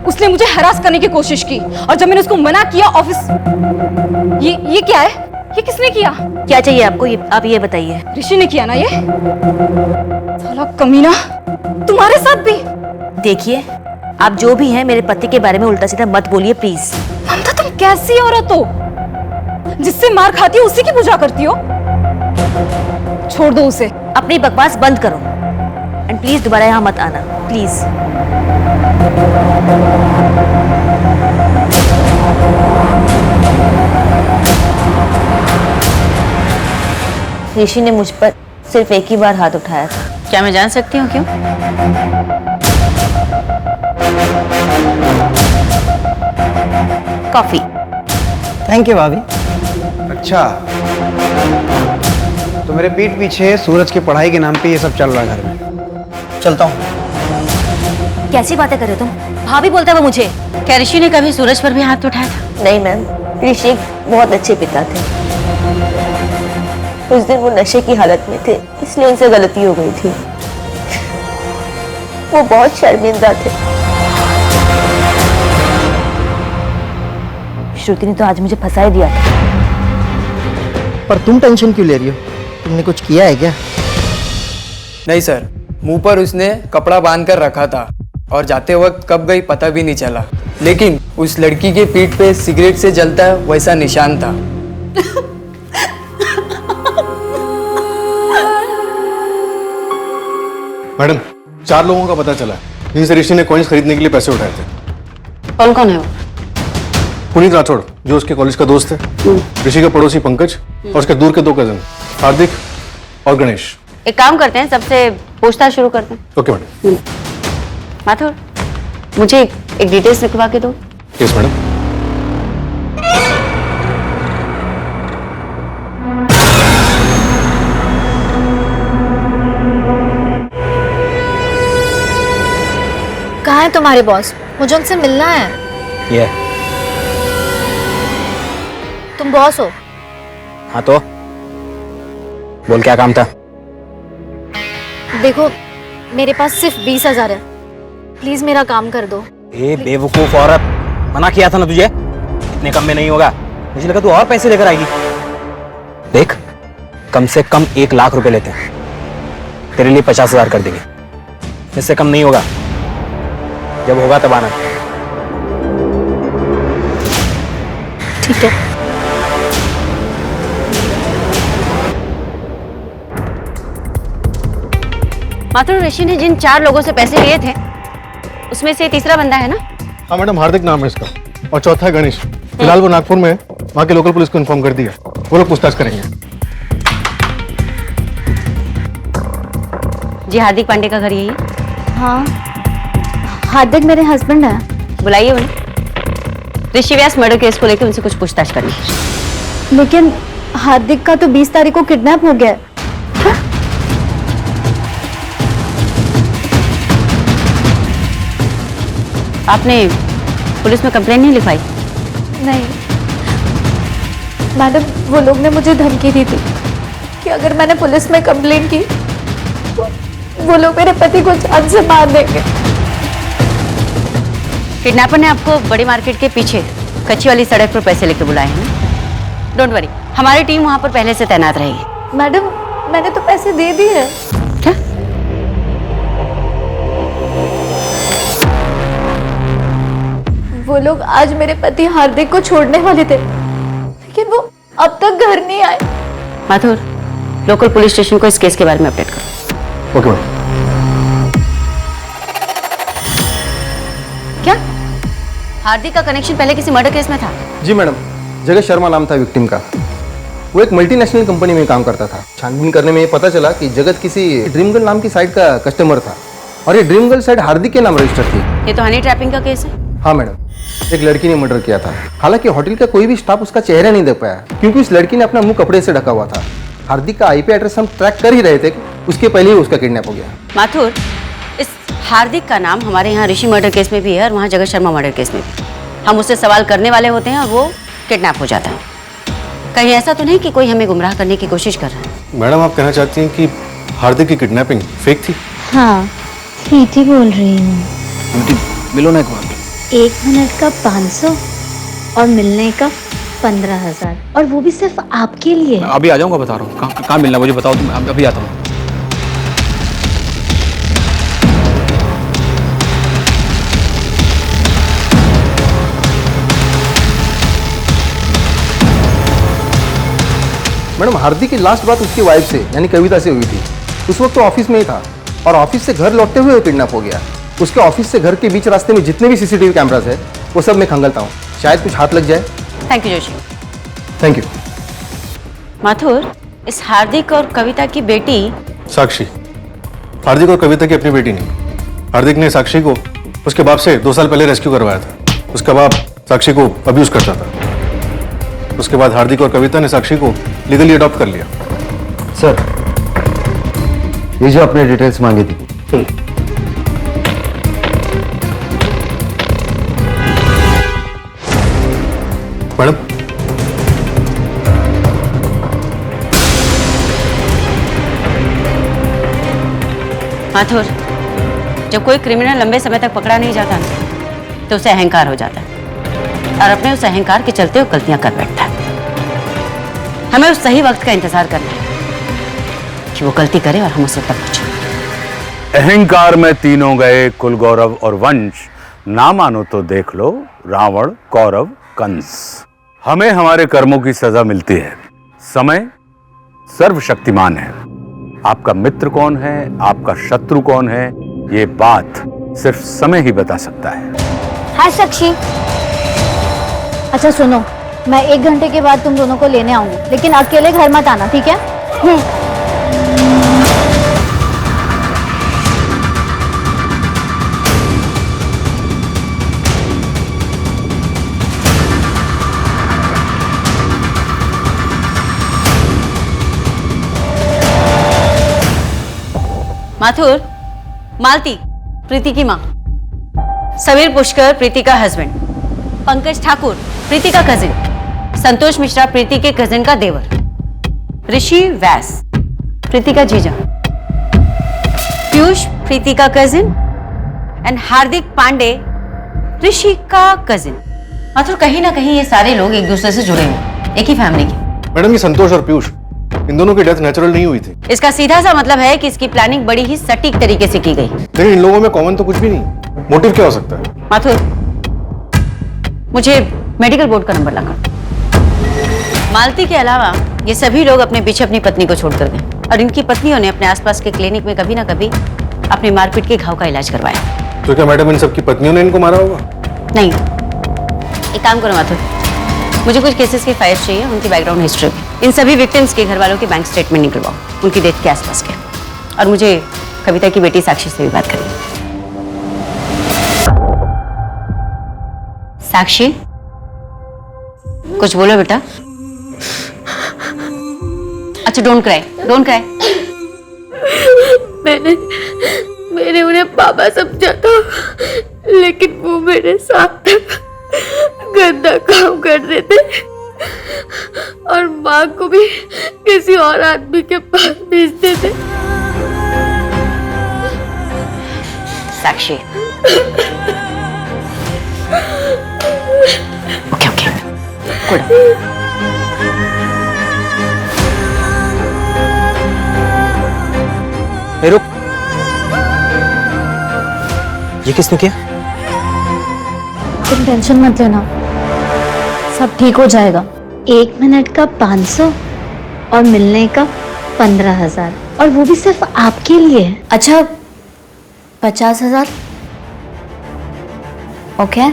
उसने मुझे हरास करने की कोशिश की, और जब मैंने उसको मना किया ऑफिस। ये क्या है? ये किसने किया? क्या चाहिए आपको? आप ये बताइए। ऋषि ने किया ना ये? साला कमीना, तुम्हारे साथ भी? देखिए, आप जो भी हैं, मेरे पति के बारे में उल्टा सीधा मत बोलिए प्लीज। ममता, तुम कैसी औरत हो? जिससे मार खाती हो उसी की पूजा करती हो। छोड़ दो उसे। अपनी बकवास बंद करो एंड प्लीज दोबारा यहाँ मत आना, प्लीज। ऋषि ने मुझ पर सिर्फ एक ही बार हाथ उठाया था। क्या मैं जान सकती हूँ क्यों? कॉफी। थैंक यू भाभी। अच्छा, तो मेरे पीठ पीछे सूरज की पढ़ाई के नाम पे ये सब चल रहा है घर में। चलता हूँ। कैसी बातें कर रहे हो तुम? भाभी बोलता है वो मुझे। क्या ऋषि ने कभी सूरज पर भी हाथ उठाया था? नहीं मैम, ऋषि एक बहुत अच्छे पिता थे। उस दिन वो नशे की हालत में थे, इसलिए उनसे गलती हो गई थी। वो बहुत शर्मिंदा थे। श्रुति ने तो आज मुझे फंसा ही दिया था। पर तुम टेंशन क्यों ले रही हो? तुमने कुछ किया है क्या? नहीं सर, मुंह पर उसने कपड़ा बांध कर रखा था और जाते वक्त कब गई पता भी नहीं चला, लेकिन उस लड़की के पीठ पे सिगरेट से जलता है वैसा निशान था। मैडम, 4 लोगों का पता चला है जिनसे ऋषि ने कॉइन्स खरीदने के लिए पैसे उठाए थे। कौन कौन है वो? पुनीत राठौड़, जो उसके कॉलेज का दोस्त है, ऋषि का पड़ोसी पंकज, और उसके दूर के 2 कजन हार्दिक और गणेश। एक काम करते हैं, सबसे पूछताछ शुरू करते हैं। Okay madam. माथुर, मुझे एक डिटेल्स लिखवा के दो। Yes madam. कहाँ है तुम्हारे बॉस? मुझे उनसे मिलना है। ये तुम बॉस हो? हाँ तो बोल, क्या काम था? देखो, मेरे पास सिर्फ 20,000 है, प्लीज मेरा काम कर दो। ए बेवकूफ औरत, मना किया था ना तुझे, इतने कम में नहीं होगा। मुझे लगा तू और पैसे लेकर आएगी। देख, कम से कम 1 लाख रुपए लेते हैं, तेरे लिए 50,000 कर देंगे, इससे कम नहीं होगा। जब होगा तब आना। ठीक है। माथुर, ऋषि ने जिन 4 लोगों से पैसे लिए थे उसमें से तीसरा बंदा है ना? हाँ मैडम, हार्दिक नाम है इसका, और चौथा है गणेश। फिलहाल वो नागपुर में है, वहाँ के लोकल पुलिस को इन्फॉर्म कर दिया, वो लोग पूछताछ करेंगे। जी, हार्दिक पांडे का घर यही है? हाँ, हार्दिक मेरे हस्बैंड है। बुलाइए उन्हें। ऋषि व्यास मर्डर केस को लेकर उनसे कुछ पूछताछ करनी है। लेकिन हार्दिक का तो 20 तारीख को किडनैप हो गया है। आपने पुलिस में कंप्लेंट नहीं लिखवाई? नहीं मैडम, वो लोग ने मुझे धमकी दी थी कि अगर मैंने पुलिस में कंप्लेंट की तो वो लोग मेरे पति को जान से मार देंगे। किडनैपर ने आपको बड़ी मार्केट के पीछे कच्ची वाली सड़क पर पैसे लेकर बुलाए हैं ना? डोंट वरी, हमारी टीम वहां पर पहले से तैनात रहेगी। मैडम, मैंने तो पैसे दे दिए हैं। क्या? वो लोग आज मेरे पति हार्दिक को छोड़ने वाले थे, लेकिन वो अब तक घर नहीं आए। माथुर, लोकल पुलिस स्टेशन को इस केस के बारे में अपडेट करो। Okay madam. क्या हार्दिक का कनेक्शन पहले किसी मर्डर केस में था? जी मैडम, जगत शर्मा नाम था विक्टिम का। वो एक मल्टीनेशनल कंपनी में काम करता था। छानबीन करने में ये पता चला कि जगत किसी ड्रीम गर्ल नाम की साइट का कस्टमर था, और ये ड्रीम गर्ल साइट हार्दिक के नाम रजिस्टर थी। ये तो हनी ट्रैपिंग का केस है। हाँ मैडम, एक लड़की ने मर्डर किया था। हालांकि होटल का कोई भी स्टाफ उसका चेहरा नहीं देख पाया, क्योंकि उस लड़की ने अपना मुंह कपड़े से ढका हुआ था। हार्दिक का आईपी एड्रेस हम ट्रैक कर ही रहे थे कि उसके पहले ही उसका किडनैप हो गया। माथुर, इस हार्दिक का नाम हमारे यहाँ ऋषि मर्डर केस में भी है और वहाँ जगत शर्मा मर्डर केस में भी। हम उससे सवाल करने वाले होते हैं और वो किडनैप हो जाता है। कहीं ऐसा तो नहीं कि कोई हमें गुमराह करने की कोशिश कर रहा है? मैडम, आप कहना चाहती हैं कि हार्दिक की किडनैपिंग फेक थी? हाँ, प्रीति बोल रही हूँ। मिलो ना एक बार। 1 मिनट का 500 और मिलने का 15,000, और वो भी सिर्फ आपके लिए। अभी आ जाऊंगा, बता रहा हूँ। कहाँ मिलना मुझे बताओ, तुम अभी आता हूँ। मैडम, हार्दिक की लास्ट बात उसकी वाइफ से यानी कविता से हुई थी। उस वक्त तो ऑफिस में ही था, और ऑफिस से घर लौटते हुए वो किडनैप हो गया। उसके ऑफिस से घर के बीच रास्ते में जितने भी सीसीटीवी कैमरास है वो सब मैं खंगालता हूँ, शायद कुछ हाथ लग जाए। Thank you Joshi. Thank you. Mathur, इस हार्दिक और कविता की बेटी साक्षी। हार्दिक और कविता की अपनी बेटी नहीं। हार्दिक ने साक्षी को उसके बाप से 2 साल पहले रेस्क्यू करवाया था। उसका बाप साक्षी को अब्यूज करता था। उसके बाद हार्दिक और कविता ने साक्षी को लीगली अडॉप्ट कर लिया। सर, ये जो आपने डिटेल्स मांगी थी, मैडम, माथुर, जब कोई क्रिमिनल लंबे समय तक पकड़ा नहीं जाता ना, तो उसे अहंकार हो जाता है, और अपने उस अहंकार के चलते वो गलतियां कर बैठता है। हमें उस सही वक्त का इंतजार करना है कि वो गलती करे और हम उसे तक पहुंचे। अहंकार में तीनों गए, कुल गौरव और वंश। ना मानो तो देख लो रावण, कौरव, कंस। हमें हमारे कर्मों की सजा मिलती है। समय सर्वशक्तिमान है। आपका मित्र कौन है, आपका शत्रु कौन है, ये बात सिर्फ समय ही बता सकता है। हाय साक्षी। अच्छा सुनो, मैं 1 घंटे के बाद तुम दोनों को लेने आऊंगी, लेकिन अकेले घर मत आना, ठीक है? माथुर, मालती प्रीति की माँ, समीर पुष्कर प्रीति का हस्बैंड, पंकज ठाकुर प्रीति का कजिन, संतोष मिश्रा प्रीति के कजिन का देवर, ऋषि व्यास प्रीति का जीजा, पीयूष प्रीति का कजिन एंड हार्दिक पांडे ऋषि का कजिन। माथुर, कहीं ना कहीं ये सारे लोग एक दूसरे से जुड़े हुए, एक ही फैमिली के। मैडम, ये संतोष और पीयूष, इन दोनों की डेथ नेचुरल नहीं हुई थी। इसका सीधा सा मतलब है कि इसकी प्लानिंग बड़ी ही सटीक तरीके से की गई। लेकिन इन लोगों में कॉमन तो कुछ भी नहीं। मोटिव क्या हो सकता है? माथुर, मुझे मेडिकल बोर्ड का नंबर लाकर। मालती के अलावा ये सभी लोग अपने पीछे अपनी पत्नी को छोड़कर गए, और इनकी पत्नियों ने अपने आसपास के क्लिनिक में कभी ना कभी अपने मारपीट के घाव का इलाज करवाया। तो क्या मैडम इन सबकी पत्नियों ने इनको मारा होगा? नहीं, एक काम करो माथुर, मुझे कुछ केसेस की फाइल्स चाहिए, उनकी बैकग्राउंड हिस्ट्री भी। इन सभी विक्टिम्स के घर वालों के बैंक स्टेटमेंट निकलवाओ, उनकी डेथ के आसपास के। और मुझे कविता की बेटी साक्षी से भी बात करनी। साक्षी, कुछ बोलो बेटा। अच्छा, डोंट क्राई, डोंट क्राई। मैंने उन्हें पापा समझा था, लेकिन वो मेरे साथ गंदा काम कर रहे थे और माँ को भी किसी और आदमी के पास भेजते थे। साक्षी, ओके ओके, गुड। रुक, ये किसने किया? तुम टेंशन मत लेना, सब ठीक हो जाएगा। 1 मिनट का 500 और मिलने का 15,000, और वो भी सिर्फ आपके लिए। अच्छा, 50,000 ओके।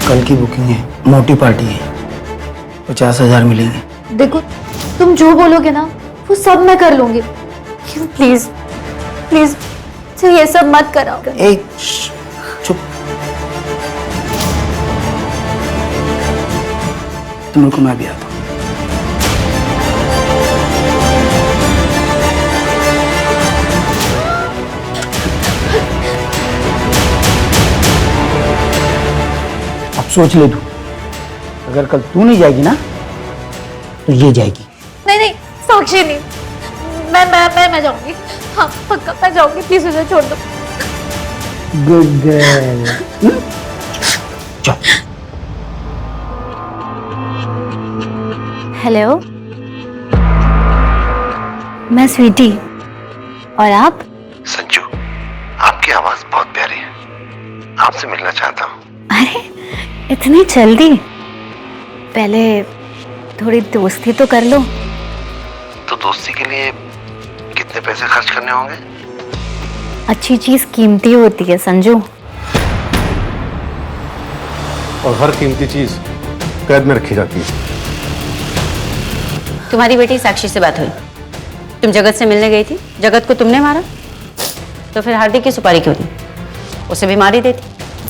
कल की बुकिंग है, मोटी पार्टी है, 50,000 मिलेंगे। देखो, तुम जो बोलोगे ना वो सब मैं कर लूंगी। प्लीज प्लीज ये सब मत कराओ। एक चुप, तुम रुको, मैं भी आता हूँ। अब सोच ले तू, अगर कल तू नहीं जाएगी ना तो ये जाएगी। नहीं नहीं साक्षी नहीं, मैं जाऊंगी। हाँ पक्का मैं जाऊंगी, प्लीज मुझे छोड़ दो। Good girl. चल। हेलो, मैं स्वीटी, और आप? संजू, आपकी आवाज बहुत प्यारी है, आपसे मिलना चाहता हूँ। अरे इतनी जल्दी? पहले थोड़ी दोस्ती तो कर लो। तो दोस्ती के लिए कितने पैसे खर्च करने होंगे? अच्छी चीज कीमती होती है संजू। और हर कीमती चीज कैद में रखी जाती है। तुम्हारी बेटी साक्षी से बात हुई, तुम जगत से मिलने गई थी, जगत को तुमने मारा, तो फिर हार्दिक की सुपारी क्यों दी? उसे भी मार ही देती।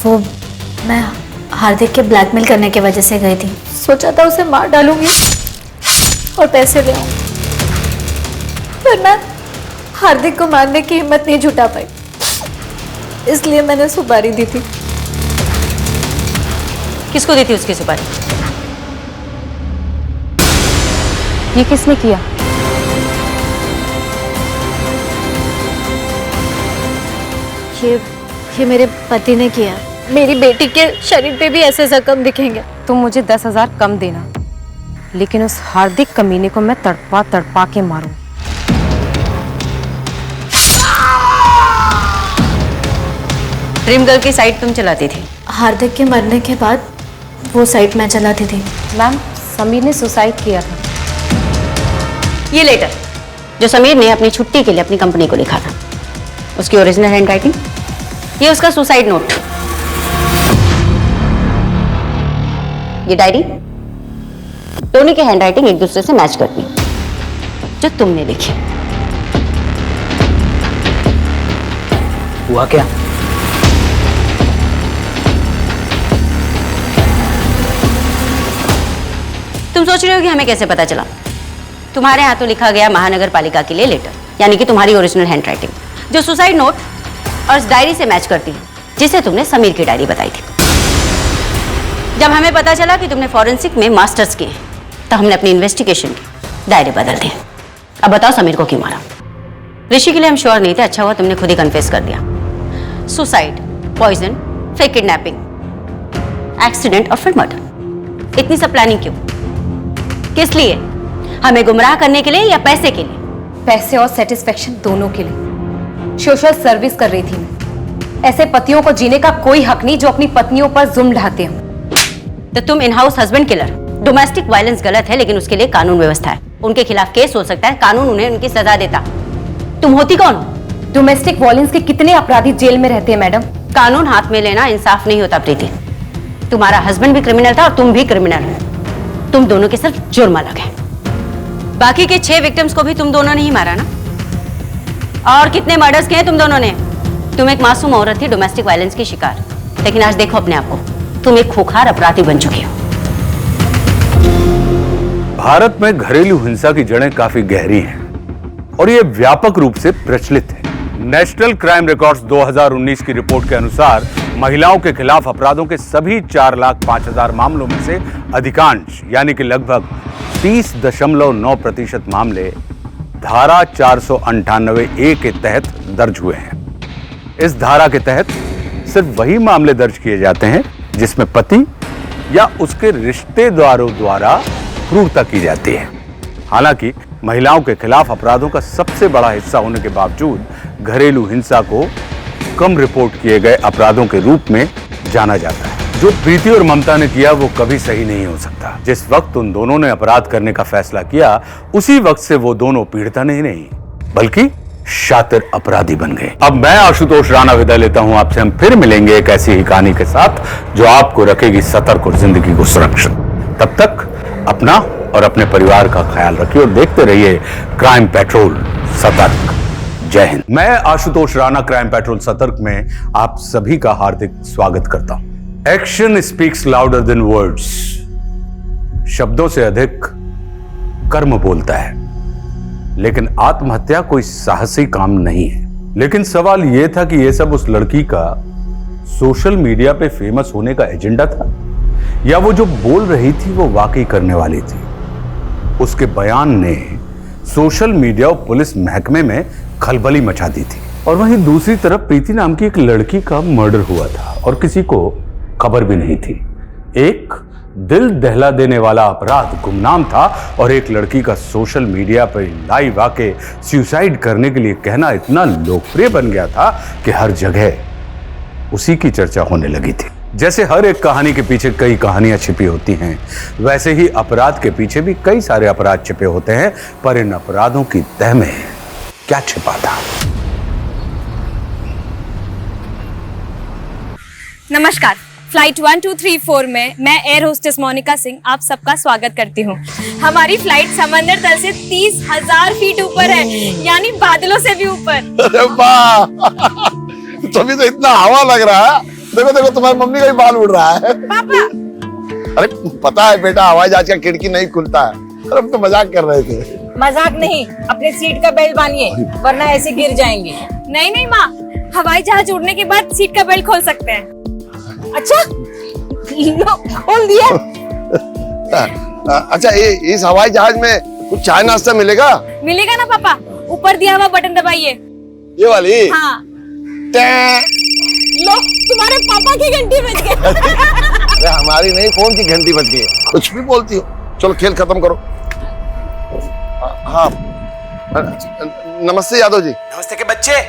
वो मैं हार्दिक के ब्लैकमेल करने की वजह से गई थी। सोचा था उसे मार डालूंगी और पैसे ले आऊंगी, पर मैं हार्दिक को मारने की हिम्मत नहीं जुटा पाई, इसलिए मैंने सुपारी दी थी। किसको दी थी उसकी सुपारी? ये किसने किया? ये मेरे पति ने किया। मेरी बेटी के शरीर पे भी ऐसे जख्म दिखेंगे। तुम मुझे 10,000 कम देना, लेकिन उस हार्दिक कमीने को मैं तड़पा तड़पा के मारूं। ड्रीम गर्ल की साइट तुम चलाती थी? हार्दिक के मरने के बाद वो साइट मैं चलाती थी। मैम, समीर ने सुसाइड किया था। ये लेटर जो समीर ने अपनी छुट्टी के लिए अपनी कंपनी को लिखा था, उसकी ओरिजिनल हैंडराइटिंग, ये उसका सुसाइड नोट, ये डायरी, दोनों की हैंडराइटिंग एक दूसरे से मैच करती जो तुमने लिखी। हुआ क्या? तुम सोच रहे हो कि हमें कैसे पता चला? तुम्हारे हाथों लिखा गया महानगर पालिका के लिए लेटर, यानी कि तुम्हारी ओरिजिनल हैंडराइटिंग, जो सुसाइड नोट और उस डायरी से मैच करती है जिसे तुमने समीर की डायरी बताई थी। जब हमें पता चला कि तुमने फॉरेंसिक में मास्टर्स किए, तो हमने अपनी इन्वेस्टिगेशन के दायरे बदल दिए। अब बताओ समीर को क्यों मारा? ऋषि के लिए हम श्योर नहीं थे, अच्छा हुआ तुमने खुद ही कन्फेस कर दिया। Suicide, poison, fake kidnapping, accident और फिर मर्डर, इतनी सब प्लानिंग क्यों? किस लिए? हमें गुमराह करने के लिए या पैसे के लिए? पैसे और सेटिस्फेक्शन दोनों के लिए। सोशल सर्विस कर रही थी मैं। ऐसे पतियों को जीने का कोई हक नहीं जो अपनी पत्नियों पर जुल्म ढाते हो। तो तुम in house husband killer, domestic violence गलत है, लेकिन उसके लिए कानून व्यवस्था है। उनके खिलाफ केस हो सकता है, कानून उन्हें उनकी सजा देता। तुम होती कौन हो? डोमेस्टिक वायलेंस के कितने अपराधी जेल में रहते हैं मैडम। कानून हाथ में लेना इंसाफ नहीं होता प्रीति। तुम्हारा हस्बैंड भी क्रिमिनल था और तुम भी क्रिमिनल हो। तुम दोनों के सिर्फ जुर्म अलग है। बाकी के 6 विक्टिम्स को भी तुम दोनों ने ही मारा ना? और कितने मर्डर्स किए तुम दोनों ने? तुम एक मासूम औरत थी, डोमेस्टिक वायलेंस की शिकार, लेकिन आज देखो अपने आप को, तुम एक खूंखार अपराधी बन चुकी हो। भारत में घरेलू हिंसा की जड़ें काफी गहरी हैं और ये व्यापक रूप से प्रचलित है। नेशनल क्राइम रिकॉर्ड्स 2019 की रिपोर्ट के अनुसार महिलाओं के खिलाफ अपराधों के सभी 4,05,000 मामलों में से अधिकांश यानी कि लगभग 30.9% मामले धारा 498A के तहत दर्ज हुए हैं। इस धारा के तहत सिर्फ वही मामले दर्ज किए जाते हैं जिसमें पति या उसके रिश्तेदारों द्वारा क्रूरता की जाती है। हालांकि महिलाओं के खिलाफ अपराधों का सबसे बड़ा हिस्सा होने के बावजूद घरेलू हिंसा को कम रिपोर्ट किए गए अपराधों के रूप में जाना जाता है। जो प्रीति और ममता ने किया वो कभी सही नहीं हो सकता। जिस वक्त उन दोनों ने अपराध करने का फैसला किया, उसी वक्त से वो दोनों पीड़िता नहीं बल्कि शातिर अपराधी बन गए। अब मैं आशुतोष राणा विदा लेता हूं आपसे। हम फिर मिलेंगे एक ऐसी ही कहानी के साथ जो आपको रखेगी सतर्क और जिंदगी को सुरक्षित। तब तक अपना और अपने परिवार का ख्याल रखिए और देखते रहिए क्राइम पेट्रोल सतर्क। जय हिंद। मैं आशुतोष राणा क्राइम पेट्रोल सतर्क में आप सभी का हार्दिक स्वागत करता हूं। Action speaks louder than words. शब्दों से अधिक कर्म बोलता है, लेकिन आत्महत्या कोई साहसी काम नहीं है। लेकिन सवाल यह था कि यह सब उस लड़की का सोशल मीडिया पे फेमस होने का एजेंडा था या वो जो बोल रही थी वो वाकई करने वाली थी। उसके बयान ने सोशल मीडिया और पुलिस महकमे में खलबली मचा दी थी। और वहीं दूसरी तरफ प्रीति नाम की एक लड़की का मर्डर हुआ था और किसी को खबर भी नहीं थी। एक दिल दहला देने वाला अपराध गुमनाम था और एक लड़की का सोशल मीडिया पर लाइव आके सुसाइड करने के लिए कहना इतना लोकप्रिय बन गया था कि हर जगह उसी की चर्चा होने लगी थी। जैसे हर एक कहानी के पीछे कई कहानियां छिपी होती हैं, वैसे ही अपराध के पीछे भी कई सारे अपराध छिपे होते हैं। पर इन अपराधों की तह में क्या छिपा था? नमस्कार। फ्लाइट 1234 में मैं एयर होस्टेस मोनिका सिंह आप सबका स्वागत करती हूँ। हमारी फ्लाइट समंदर तल से 30,000 फीट ऊपर है, यानी बादलों से भी ऊपर। अरे वाह, तभी तो इतना हवा लग रहा है। देखो देखो, तुम्हारी मम्मी का भी बाल उड़ रहा है। पापा। अरे पता है बेटा, हवाई जहाज का खिड़की नहीं खुलता है। अरे हम तो मजाक कर रहे थे। मजाक नहीं, अपने सीट का बेल्ट बांधिए वरना ऐसे गिर जाएंगे। नहीं नहीं माँ, हवाई जहाज उड़ने के बाद सीट का बेल्ट खोल सकते हैं। अच्छा, लो खोल दिया। अच्छा, इस हवाई जहाज में कुछ चाय नाश्ता मिलेगा? मिलेगा ना पापा, ऊपर दिया हुआ बटन दबाइए। ये वाली? हाँ। लो, तुम्हारे पापा की घंटी बज गई। अरे हमारी नहीं, फोन की घंटी बज गई। कुछ भी बोलती हो। चलो खेल खत्म करो। हाँ, नमस्ते यादव जी। नमस्ते के बच्चे,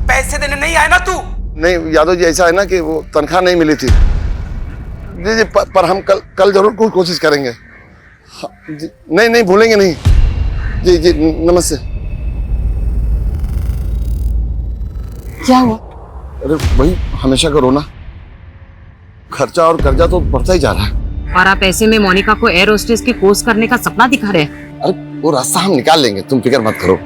पैसे देने नहीं आए ना तू? नहीं यादव जी, ऐसा है ना कि वो तनख्वाह नहीं मिली थी। जी जी, पर हम कल जरूर कोशिश करेंगे। हाँ, जी, नहीं भूलेंगे नहीं। जी जी, नमस्ते। क्या हुआ? अरे वही हमेशा का रोना, खर्चा और कर्जा तो बढ़ता ही जा रहा है। और आप ऐसे में मोनिका को एयर होस्टेस की कोर्स करने का सपना दिखा रहे हैं। अरे वो रास्ता हम निकाल लेंगे, तुम फिक्र मत करो।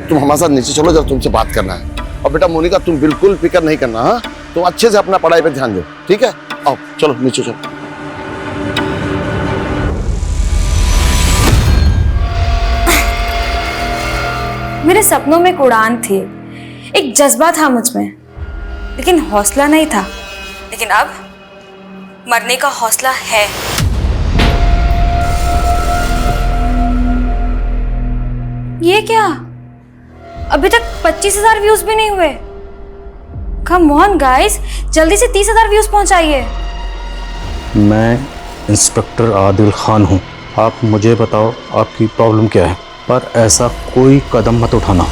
तुम हमारे साथ नीचे चलो, जब तुमसे बात करना है। और बेटा मोनिका, तुम बिल्कुल फिक्र नहीं करना। हाँ, तुम अच्छे से अपना पढ़ाई पे ध्यान दो, ठीक है? आओ चलो नीचे चलो। मेरे सपनों में एक उड़ान थी, एक जज्बा था मुझ में, लेकिन हौसला नहीं था। लेकिन अब मरने का हौसला है। ये क्या? अभी तक 25,000 व्यूज भी नहीं हुए। कम ऑन गाइस, जल्दी से 30,000 व्यूज पहुंचाइए। मैं इंस्पेक्टर आदिल खान हूँ। आप मुझे बताओ आपकी प्रॉब्लम क्या है, पर ऐसा कोई कदम मत उठाना।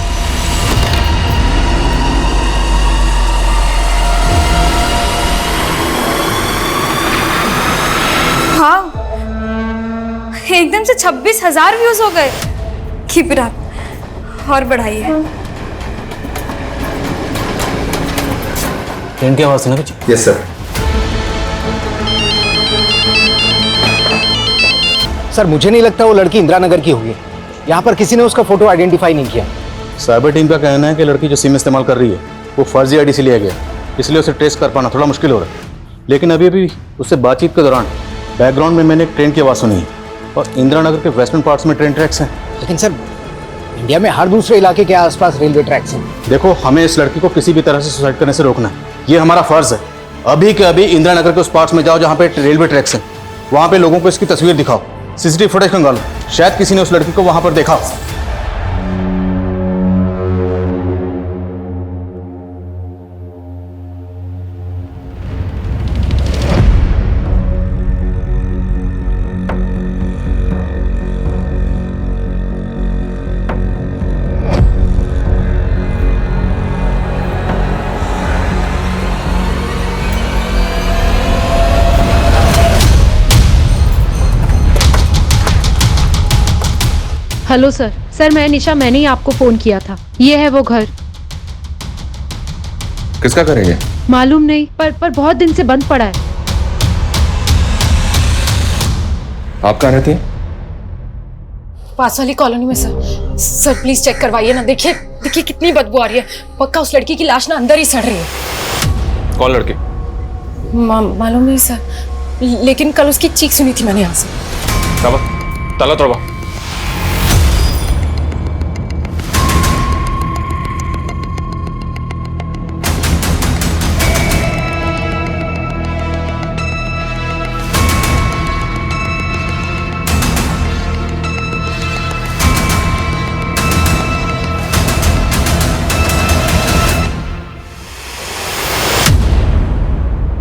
हाँ, एकदम एकदम से 26,000 व्यूज हो गए। कीप इट अप और बढ़ाइए। ट्रेन की आवाज सुना कुछ? Yes sir. सर मुझे नहीं लगता वो लड़की इंदिरा नगर की होगी। यहाँ पर किसी ने उसका फोटो आइडेंटिफाई नहीं किया। साइबर टीम का कहना है कि लड़की जो सिम इस्तेमाल कर रही है वो फर्जी आईडी से लिया गया, इसलिए उसे ट्रेस कर पाना थोड़ा मुश्किल हो रहा है। लेकिन अभी उससे बातचीत के दौरान बैकग्राउंड में मैंने एक ट्रेन की आवाज़ सुनी है और इंदिरा नगर के वेस्टर्न पार्ट्स में ट्रेन ट्रैक्स हैं। लेकिन सर इंडिया में हर दूसरे इलाके के आसपास रेलवे ट्रैक्स हैं। देखो, हमें इस लड़की को किसी भी तरह से सुसाइड करने से रोकना है, ये हमारा फर्ज है। अभी के अभी इंदिरा नगर के उस पार्ट्स में जाओ जहाँ पे रेलवे ट्रैक्स हैं, वहाँ पे लोगों को इसकी तस्वीर दिखाओ, सीसीटीवी फुटेज खंगालो, शायद किसी ने उस लड़की को वहाँ पर देखा। Hello sir. सर मैं निशा, मैंने ही आपको फोन किया था। ये है वो घर। किसका घर है ये? मालूम नहीं, पर बहुत दिन से बंद पड़ा है। आप कहाँ रहती हैं? पास वाली कॉलोनी में सर। सर प्लीज चेक करवाइए ना। देखिए कितनी बदबू आ रही है। पक्का उस लड़की की लाश ना अंदर ही सड़ रही है। कौन लड़की? मालूम नहीं सर, लेकिन कल उसकी चीख सुनी थी मैंने यहाँ से। ताला तोड़वा।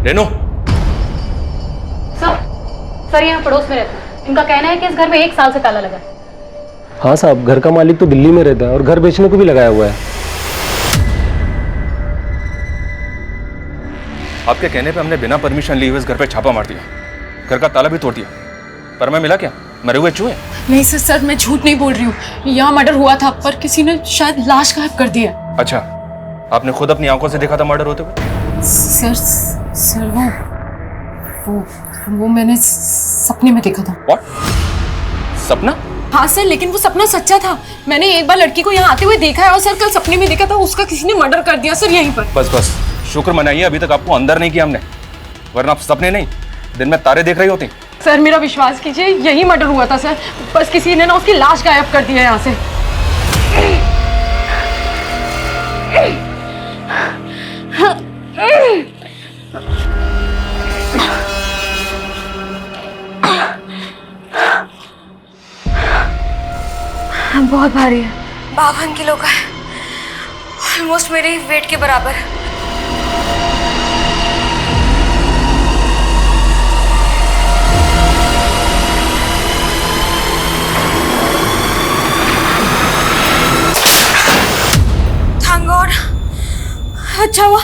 रेनू। सर यहाँ पड़ोस में रहते हैं। इनका कहना है कि इस घर में 1 साल से ताला लगा है। हाँ साहब, घर का मालिक तो दिल्ली में रहता है और घर बेचने को भी लगाया हुआ है। आपके कहने पे हमने बिना परमिशन लिए हुए इस घर पे छापा मार दिया, घर का ताला भी तोड़ दिया, पर मैं मिला क्या? मरे हुए चूहे? नहीं सर, मैं झूठ नहीं बोल रही हूँ। यहाँ मर्डर हुआ था, पर किसी ने शायद लाश गायब कर दिया। अच्छा, आपने खुद अपनी आंखों से देखा था मर्डर होते हुए? सर वो मैंने सपने में देखा था। What? सपना? हाँ सर, लेकिन वो सपना सच्चा था। मैंने एक बार लड़की को यहाँ आते हुए देखा है और सर कल सपने में देखा था उसका किसी ने मर्डर कर दिया सर यहीं पर। बस शुक्र मनाइए अभी तक आपको अंदर नहीं किया हमने, वरना आप सपने नहीं दिन में तारे देख रही होती। सर मेरा विश्वास कीजिए, यही मर्डर हुआ था सर। बस किसी ने ना उसकी लाश गायब कर दी है यहाँ से। बहुत भारी है, 52 किलो का है, ऑलमोस्ट मेरे वेट के बराबर। थैंक गॉड, अच्छा हुआ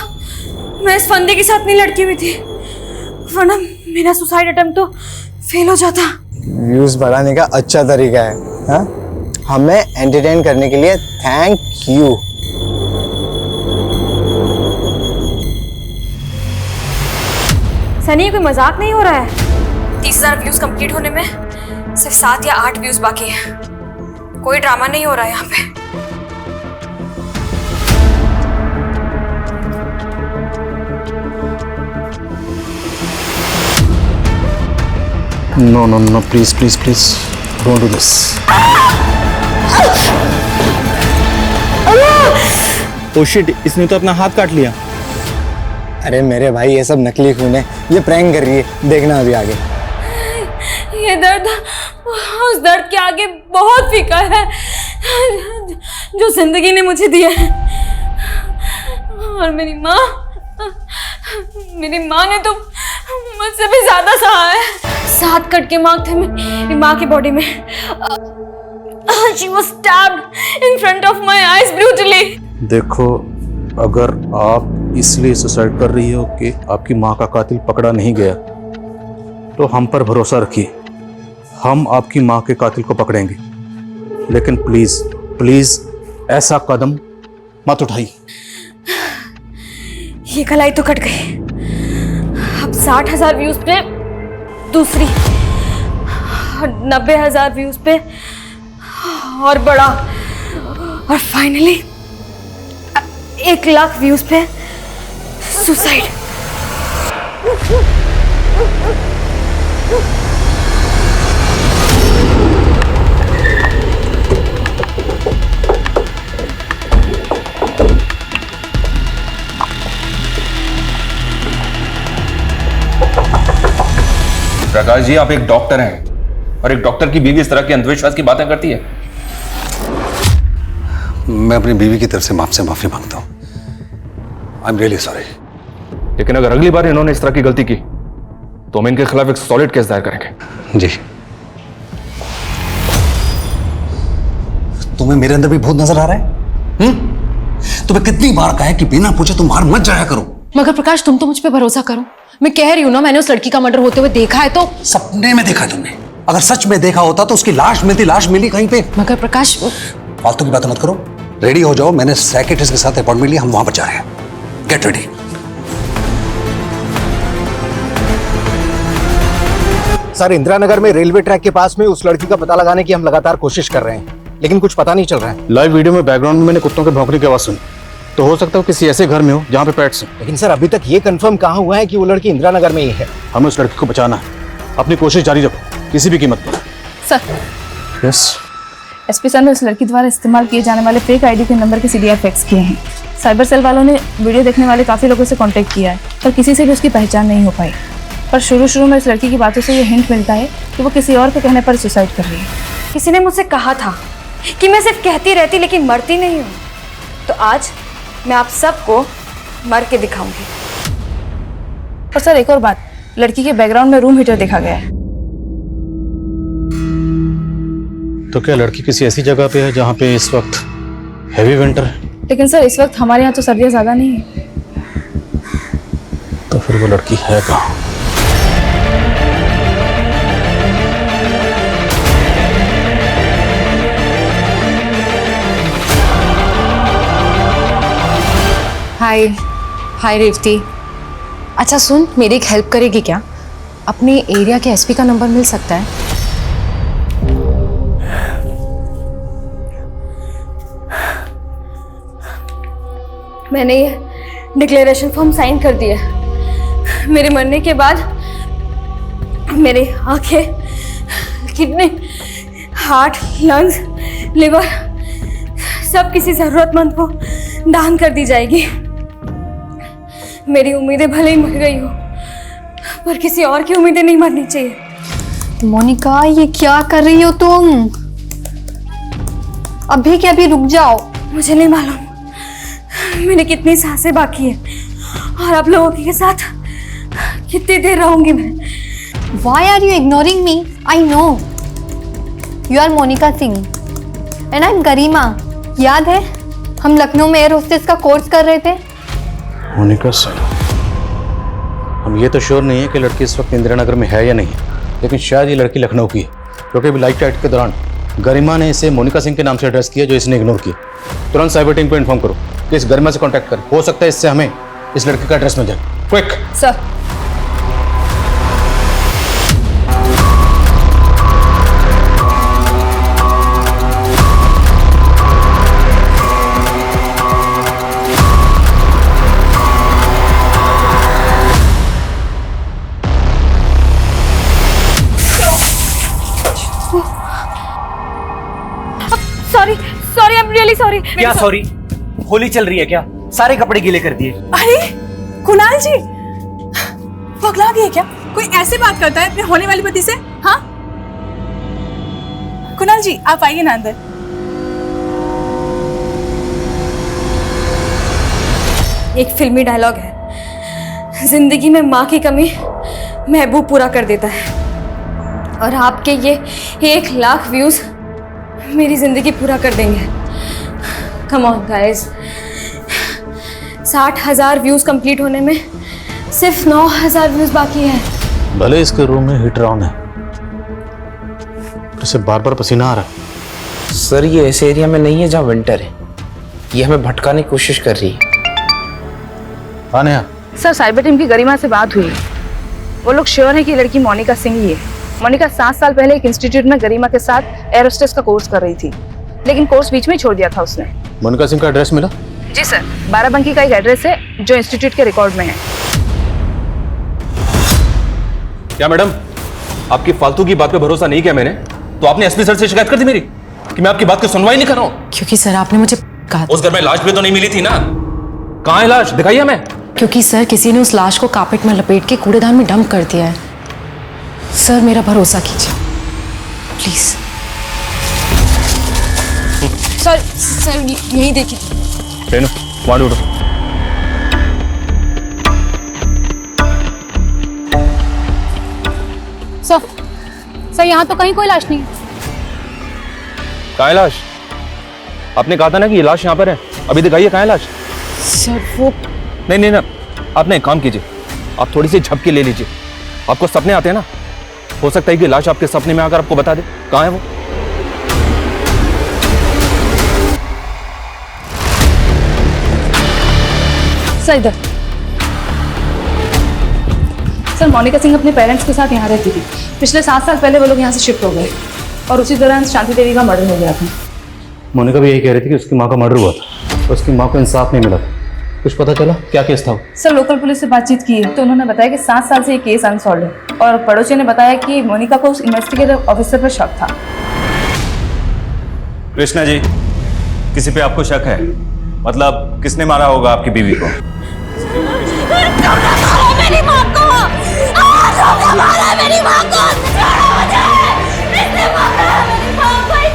मैं इस फंदे के साथ नहीं लड़की हुई थी, वरना मेरा सुसाइड अटेम्प्ट तो फेल हो जाता। व्यूज बढ़ाने का अच्छा तरीका है, हाँ? हमें एंटरटेन करने के लिए थैंक यू। सनी, कोई मजाक नहीं हो रहा है। 30,000 व्यूज कंप्लीट होने में सिर्फ 7 या 8 व्यूज बाकी है। कोई ड्रामा नहीं हो रहा है यहाँ पे। No, please, don't do this. Oh shit, इसने तो अपना हाथ काट लिया। अरे मेरे भाई, ये सब नकली खून है, ये प्रैंक कर रही है, देखना अभी आगे। ये दर्द उस दर्द के आगे बहुत फीका है जो जिंदगी ने मुझे दिया है। और मेरी माँ ने तो मुझसे भी ज्यादा सहा है। 7 कट के मार्क थे मेरी माँ की बॉडी में। She was stabbed in front of my eyes brutally. देखो, अगर आप इसलिए सुसाइड कर रही हो कि आपकी माँ का कातिल पकड़ा नहीं गया, तो हम पर भरोसा रखिए, हम आपकी माँ के कातिल को पकड़ेंगे, लेकिन प्लीज प्लीज ऐसा कदम मत उठाइए। ये कलाई तो कट गई। अब 60,000 व्यूज पे दूसरी, 90,000 व्यूज पे और बड़ा, और फाइनली 1,00,000 व्यूज पे सुसाइड। प्रकाश जी, आप एक डॉक्टर हैं और एक डॉक्टर की बीवी इस तरह के अंधविश्वास की बातें करती है। मैं अपनी बीवी की तरफ से आपसे माफी मांगता हूं। I am really sorry. लेकिन अगर अगली बार इन्होंने इस तरह की गलती की तो हम इनके खिलाफ एक सॉलिड केस दायर करेंगे। जी। तुम्हें मेरे अंदर भी भूत नजर आ रहा है? तुम्हें कितनी बार कहा है कि बिना पूछे तुम बाहर मत जाया करो। मगर प्रकाश, तुम तो मुझ पे भरोसा करो। मैं कह रही हूँ ना, मैंने उस लड़की का मर्डर होते हुए देखा है। तो सपने में देखा है तुमने? अगर सच में देखा होता तो उसकी लाश मिली कहीं पे। मगर प्रकाश, फालतू की बातें मत करो। रेडी हो जाओ, मैंने साइकियाट्रिस्ट के साथ अपॉइंटमेंट लिया, हम वहां पर जा रहे हैं। Get ready. Sir, Indira Nagar में रेलवे ट्रैक के पास में उस लड़की का पता लगाने की हम लगातार कोशिश कर रहे हैं, लेकिन कुछ पता नहीं चल रहा है। लाइव वीडियो में बैकग्राउंड में मैंने कुत्तों के भौंकने की आवाज सुनी, तो हो सकता है किसी ऐसे घर में हो जहाँ पे पेट्स हैं। लेकिन सर, अभी तक ये कंफर्म कहाँ हुआ है कि वो लड़की इंदिरा नगर में ही है। हमें उस लड़की को बचाना है। अपनी कोशिश जारी रखो, किसी भी कीमत पर। Sir, yes. एसपी सर ने उस लड़की द्वारा इस्तेमाल किए जाने वाले फेक आईडी के नंबर के सीडीआर फैक्स किए हैं। साइबर सेल वालों ने वीडियो देखने वाले काफ़ी लोगों से कांटेक्ट किया है, पर किसी से भी उसकी पहचान नहीं हो पाई। पर शुरू में इस लड़की की बातों से ये हिंट मिलता है कि वो किसी और के कहने पर सुसाइड कर रही है। किसी ने मुझसे कहा था कि मैं सिर्फ कहती रहती लेकिन मरती नहीं हूँ, तो आज मैं आप सबको मर के दिखाऊंगी। और सर, एक और बात, लड़की के बैकग्राउंड में रूम हीटर देखा गया है। तो क्या लड़की किसी ऐसी जगह पे है जहाँ पे इस वक्त हैवी विंटर है? लेकिन सर, इस वक्त हमारे यहाँ तो सर्दियाँ ज़्यादा नहीं है। तो फिर वो लड़की है कहाँ? हाय रेवती। अच्छा सुन, मेरी एक हेल्प करेगी क्या? अपने एरिया के एसपी का नंबर मिल सकता है? मैंने ये डिक्लेरेशन फॉर्म साइन कर दिया। मेरे मरने के बाद मेरे आंखें, किडनी, हार्ट, लंग्स, लिवर सब किसी जरूरतमंद को दान कर दी जाएगी। मेरी उम्मीदें भले ही मर गई हो, पर किसी और की उम्मीदें नहीं मरनी चाहिए। मोनिका, ये क्या कर रही हो तुम? अभी के अभी रुक जाओ। मुझे नहीं मालूम मैंने कितनी सांसें बाकी है और आप लोगों के साथ कितनी देर रहूंगी मैं। Why are you ignoring me? I know. You are Monica Singh and I'm गरिमा। याद है हम लखनऊ में एयर होस्टेस का कोर्स कर रहे थे? मोनिका सिंह। हम ये तो श्योर नहीं है कि लड़की इस वक्त इंदिरा नगर में है या नहीं है, लेकिन शायद ये लड़की लखनऊ की है, क्योंकि अभी लाइट टाइट के दौरान गरिमा ने इसे मोनिका सिंह के नाम से एड्रेस किया जो इसने इग्नोर किया। तुरंत साइबर टीम को इन्फॉर्म करो कि इस गरिमा से कांटेक्ट कर, हो सकता है इससे हमें इस लड़की का एड्रेस मिल जाए। Quick sir. Sorry, I am really sorry. क्या सॉरी? होली चल रही है क्या? सारे कपड़े गीले कर दिए। अरे कुणाल जी, पगला गए क्या? कोई ऐसे बात करता है अपने होने वाली पति से? हाँ कुणाल जी, आप आइए ना अंदर। एक फिल्मी डायलॉग है, जिंदगी में माँ की कमी महबूब पूरा कर देता है, और आपके ये 1,00,000 व्यूज मेरी जिंदगी पूरा कर देंगे। Come on guys, 60,000 views complete होने में सिर्फ 9,000 व्यूज बाकी है। भले इसके रूम में हीटर ऑन है, इससे बार बार पसीना आ रहा है। सर ये ऐसे एरिया में नहीं है जहाँ विंटर है, ये हमें भटकाने की कोशिश कर रही है। हाँ नेहा, सर साइबर टीम की गरिमा से बात हुई, वो लोग श्योर है कि लड़की मोनिका सिंह ही है। मोनिका 7 साल पहले एक इंस्टीट्यूट में गरिमा के साथ एयर होस्टेस का कोर्स कर रही थी, लेकिन कोर्स बीच में ही छोड़ दिया था उसने। मोनिका सिंह का एड्रेस मिला? जी सर, बाराबंकी का एक एड्रेस है जो इंस्टीट्यूट के रिकॉर्ड में है। क्या मैडम, आपकी फालतू की बात पे भरोसा नहीं किया मैंने, तो आपने एसपी सर से शिकायत कर दी मेरी कि मैं आपकी बात की सुनवाई नहीं कर रहा हूँ? क्योंकि सर आपने मुझे कहा उस घर में लाश भी तो नहीं मिली थी ना, कहाँ है लाश, दिखाइए हमें। क्योंकि सर किसी ने उस लाश को कार्पेट में लपेट के कूड़ेदान में डंप कर दिया है। सर मेरा भरोसा कीजिए प्लीज। सर यही देखिए। रेनू वहां उठो। सर यहाँ तो कहीं कोई लाश नहीं है। कहाँ है लाश? आपने कहा था ना कि ये लाश यहाँ पर है, अभी दिखाइए कहाँ है लाश। सर वो नहीं, आप ना एक काम कीजिए, आप थोड़ी सी झपकी ले लीजिए। आपको सपने आते हैं ना, हो सकता है कि लाश आपके सपने में आकर आपको बता दे कहाँ है वो। सर इधर। सर मोनिका सिंह अपने पेरेंट्स के साथ यहाँ रहती थी। पिछले 7 साल पहले वो लोग यहाँ से शिफ्ट हो गए और उसी दौरान शांति देवी का मर्डर हो गया था। मोनिका भी यही कह रही थी कि उसकी माँ का मर्डर हुआ था, उसकी माँ को इंसाफ नहीं मिला था। कुछ पता चला क्या केस था? सर लोकल पुलिस से बातचीत की तो उन्होंने बताया कि 7 साल से ये केस अनसॉल्व है और पड़ोसी ने बताया कि मोनिका को उस इन्वेस्टिगेटिव ऑफिसर पर शक था। कृष्णा जी, किसी पे आपको शक है? मतलब किसने मारा होगा आपकी बीवी को? मेरी माँ को मारा, मेरी माँ को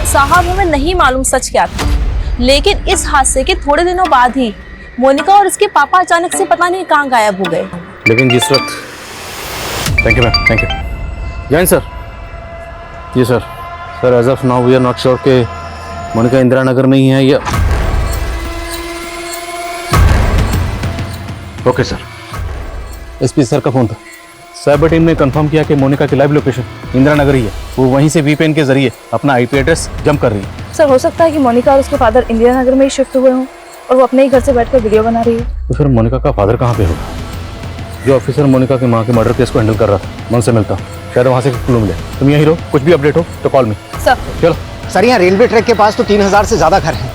साहब हमें नहीं मालूम सच क्या था, लेकिन इस हादसे के थोड़े दिनों बाद ही मोनिका और उसके पापा अचानक से पता नहीं कहाँ गायब हो गए। लेकिन जिस वक्त thank you ma'am, thank you. Jain sir. जी sir. Sir as of now we are not sure कि मोनिका इंदिरा नगर में ही है या। Okay sir. एसपी सर का फोन था। साइबर टीम ने कंफर्म किया कि मोनिका की लाइव लोकेशन इंदिरा नगर ही है। वो वहीं से वीपीएन के जरिए अपना आईपी एड्रेस जंप कर रही है। सर हो सकता है कि मोनिका और उसके फादर इंदिरा नगर में ही शिफ्ट हुए हों और वो अपने ही घर से बैठकर वीडियो बना रही है। तो फिर मोनिका का फादर कहाँ पे होगा? जो ऑफिसर मोनिका की माँ के मर्डर केस को हैंडल कर रहा था, मैं उनसे मिलता हूँ, शायद वहाँ से क्लू मिले। तुम यहीं रहो, कुछ भी अपडेट हो तो कॉल मी। सर चलो। सर यहाँ रेलवे ट्रैक के पास तो 3000 से ज़्यादा घर हैं।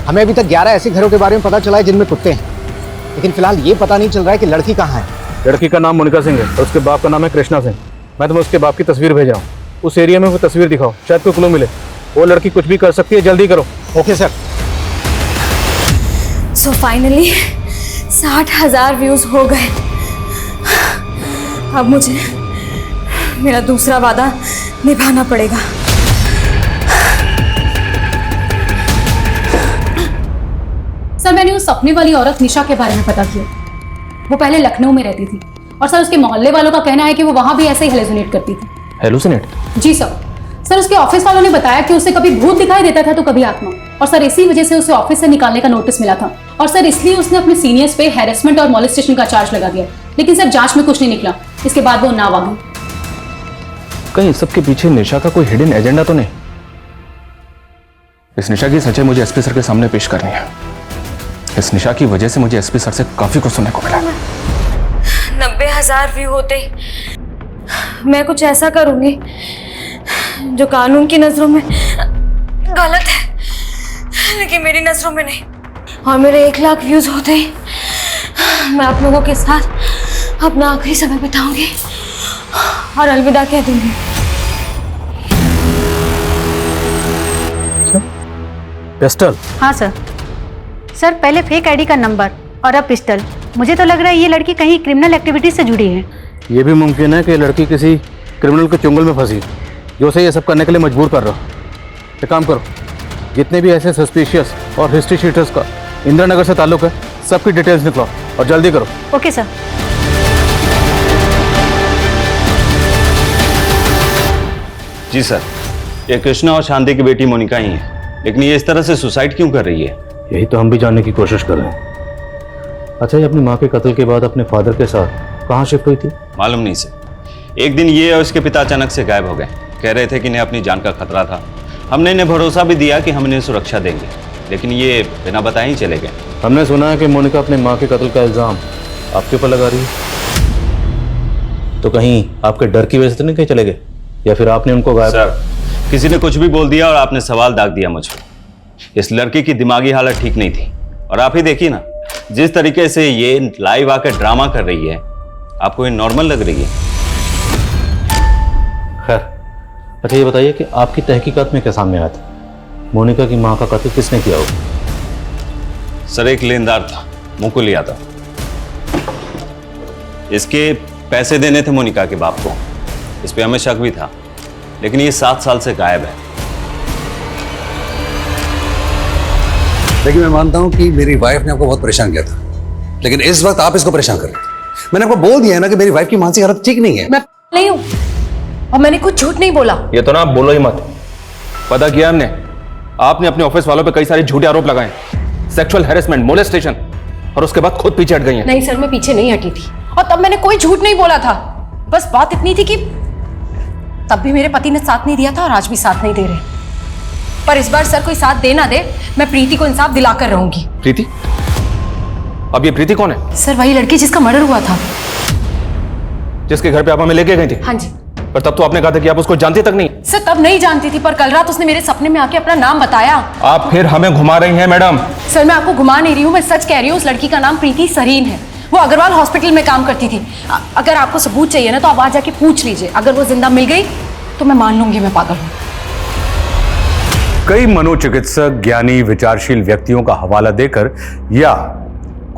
हमें अभी तक 11 ऐसे घरों के बारे में पता चला है जिनमें कुत्ते हैं, लेकिन फिलहाल ये पता नहीं चल रहा है कि लड़की कहाँ है। लड़की का नाम मोनिका सिंह है और उसके बाप का नाम है कृष्णा सिंह। मैं तुम्हें उसके बाप की तस्वीर भेजा हूँ, उस एरिया में वो तस्वीर दिखाओ, शायद कोई क्लू मिले। वो लड़की कुछ भी कर सकती है, जल्दी करो। Okay sir. So finally 60,000 views हो गए। अब मुझे मेरा दूसरा वादा निभाना पड़ेगा। सर मैंने उस सपने वाली औरत निशा के बारे में पता किया। वो पहले लखनऊ में रहती थी और सर उसके मोहल्ले वालों का कहना है कि वो वहां भी ऐसे ही हेलुसिनेट करती थी। हेलुसिनेट? जी सर। सर उसके ऑफिस वालों ने बताया कि उसे कभी भूत दिखाई देता था तो कभी आत्मा, और सर इसी वजह से उसे ऑफिस से निकालने का नोटिस मिला था और सर इसलिए उसने अपने सीनियर्स पे हैरेसमेंट और मॉलेस्टेशन का चार्ज लगा दिया। लेकिन सर जांच में कुछ नहीं निकला, इसके बाद वो नाव आ गई। कहीं सबके पीछे निशा का कोई हिडन एजेंडा तो नहीं? इस निशा की सच्चाई मुझे एसपी सर के सामने पेश करनी है। इस निशा की वजह से मुझे एसपी सर से काफी कुछ सुनने को मिला। 90,000 व्यू होते मैं कुछ ऐसा करूंगी जो कानून की नजरों में गलत है, लेकिन मेरी नजरों में नहीं। और मेरे 1 लाख व्यूज होते ही मैं आप लोगों के साथ अपना आखिरी समय बिताऊंगी और अलविदा कह दूंगी। पिस्टल? हाँ सर। सर पहले फेक आईडी का नंबर और अब पिस्टल। मुझे तो लग रहा है ये लड़की कहीं क्रिमिनल एक्टिविटी से जुड़ी है। ये भी मुमकिन है कि लड़की किसी क्रिमिनल के चुंगल में फंसी जो उसे ये सब करने के लिए मजबूर कर रहा। एक काम करो, जितने भी ऐसे सस्पिशियस और हिस्ट्री शीटर्स का इंदिरा नगर से ताल्लुक है, सबकी डिटेल्स निकलो और जल्दी करो। Okay sir. जी सर, ये कृष्णा और शांति की बेटी मोनिका ही है, लेकिन ये इस तरह से सुसाइड क्यों कर रही है? यही तो हम भी जानने की कोशिश कर रहे हैं। अच्छा, ये अपनी माँ के कत्ल के बाद अपने फादर के साथ कहाँ शिफ्ट हुई थी? मालूम नहीं सर, एक दिन ये और उसके पिता अचानक से गायब हो गए। कह रहे थे कि इन्हें अपनी जान का खतरा था। हमने इन्हें भरोसा भी दिया कि हम इन्हें सुरक्षा देंगे, लेकिन ये बिना बताए ही चले गए। हमने सुना है कि मोनिका अपनी माँ के कत्ल का इल्जाम आपके ऊपर लगा रही है, तो कहीं आपके डर की वजह से तो नहीं कहीं चले गए, या फिर आपने उनको गायब? सर, किसी ने कुछ भी बोल दिया और आपने सवाल दाग दिया मुझ पर। इस लड़की की दिमागी हालत ठीक नहीं थी, और आप ही देखिए ना, जिस तरीके से ये लाइव आकर ड्रामा कर रही है, आपको ये नॉर्मल लग रही है? खैर, अच्छा ये बताइए कि आपकी तहकीकात में क्या सामने आया था? मोनिका की माँ का कत्ल किसने किया होगा? सर, एक लेनदार था, मुकुल यादव। इसके पैसे देने थे मोनिका के बाप को, इस पे हमें शक भी था, लेकिन ये 7 साल से गायब है। देखिए, मैं मानता हूं कि मेरी वाइफ ने आपको बहुत परेशान किया था, लेकिन इस वक्त आप इसको परेशान कर रहे हैं। मैंने आपको बोल दिया है ना कि मेरी वाइफ की मानसिक हालत ठीक नहीं है। मैं नहीं हूँ, और मैंने कुछ झूठ नहीं बोला। ये तो ना आप बोलो ही मत। पता किया हमने, आपने अपने ऑफिस वालों पे कई सारे झूठे आरोप लगाए, सेक्सुअल हैरेसमेंट, मोलेस्टेशन, और उसके बाद खुद पीछे हट गई हैं। नहीं सर, मैं पीछे नहीं हटी थी, और तब मैंने कोई झूठ नहीं बोला था। बस बात इतनी थी कि तब भी मेरे पति ने साथ नहीं दिया था और आज भी साथ नहीं दे रहे। पर इस बार सर कोई साथ दे ना दे, मैं प्रीति को इंसाफ दिलाकर रहूंगी। प्रीति? अब ये प्रीति कौन है? सर, वही लड़की जिसका मर्डर हुआ था, जिसके घर पे आप हमें लेके गए थे। हाँ जी। पर तब तो आपने कहा था कि आप उसको जानती तक नहीं। सर, तब नहीं जानती थी, पर कल रात उसने मेरे सपने में आके अपना नाम बताया। आप फिर हमें घुमा रही हैं मैडम। सर, मैं आपको घुमा नहीं रही हूँ, मैं सच कह रही हूँ। उस लड़की का नाम प्रीति सरीन है, वो अग्रवाल हॉस्पिटल में काम करती थी। अगर आपको सबूत चाहिए ना, तो आप वहां जाके पूछ लीजिए। अगर वो जिंदा मिल गई तो मैं मान लूंगी मैं पागल हूँ। कई मनोचिकित्सक, ज्ञानी, विचारशील व्यक्तियों का हवाला देकर या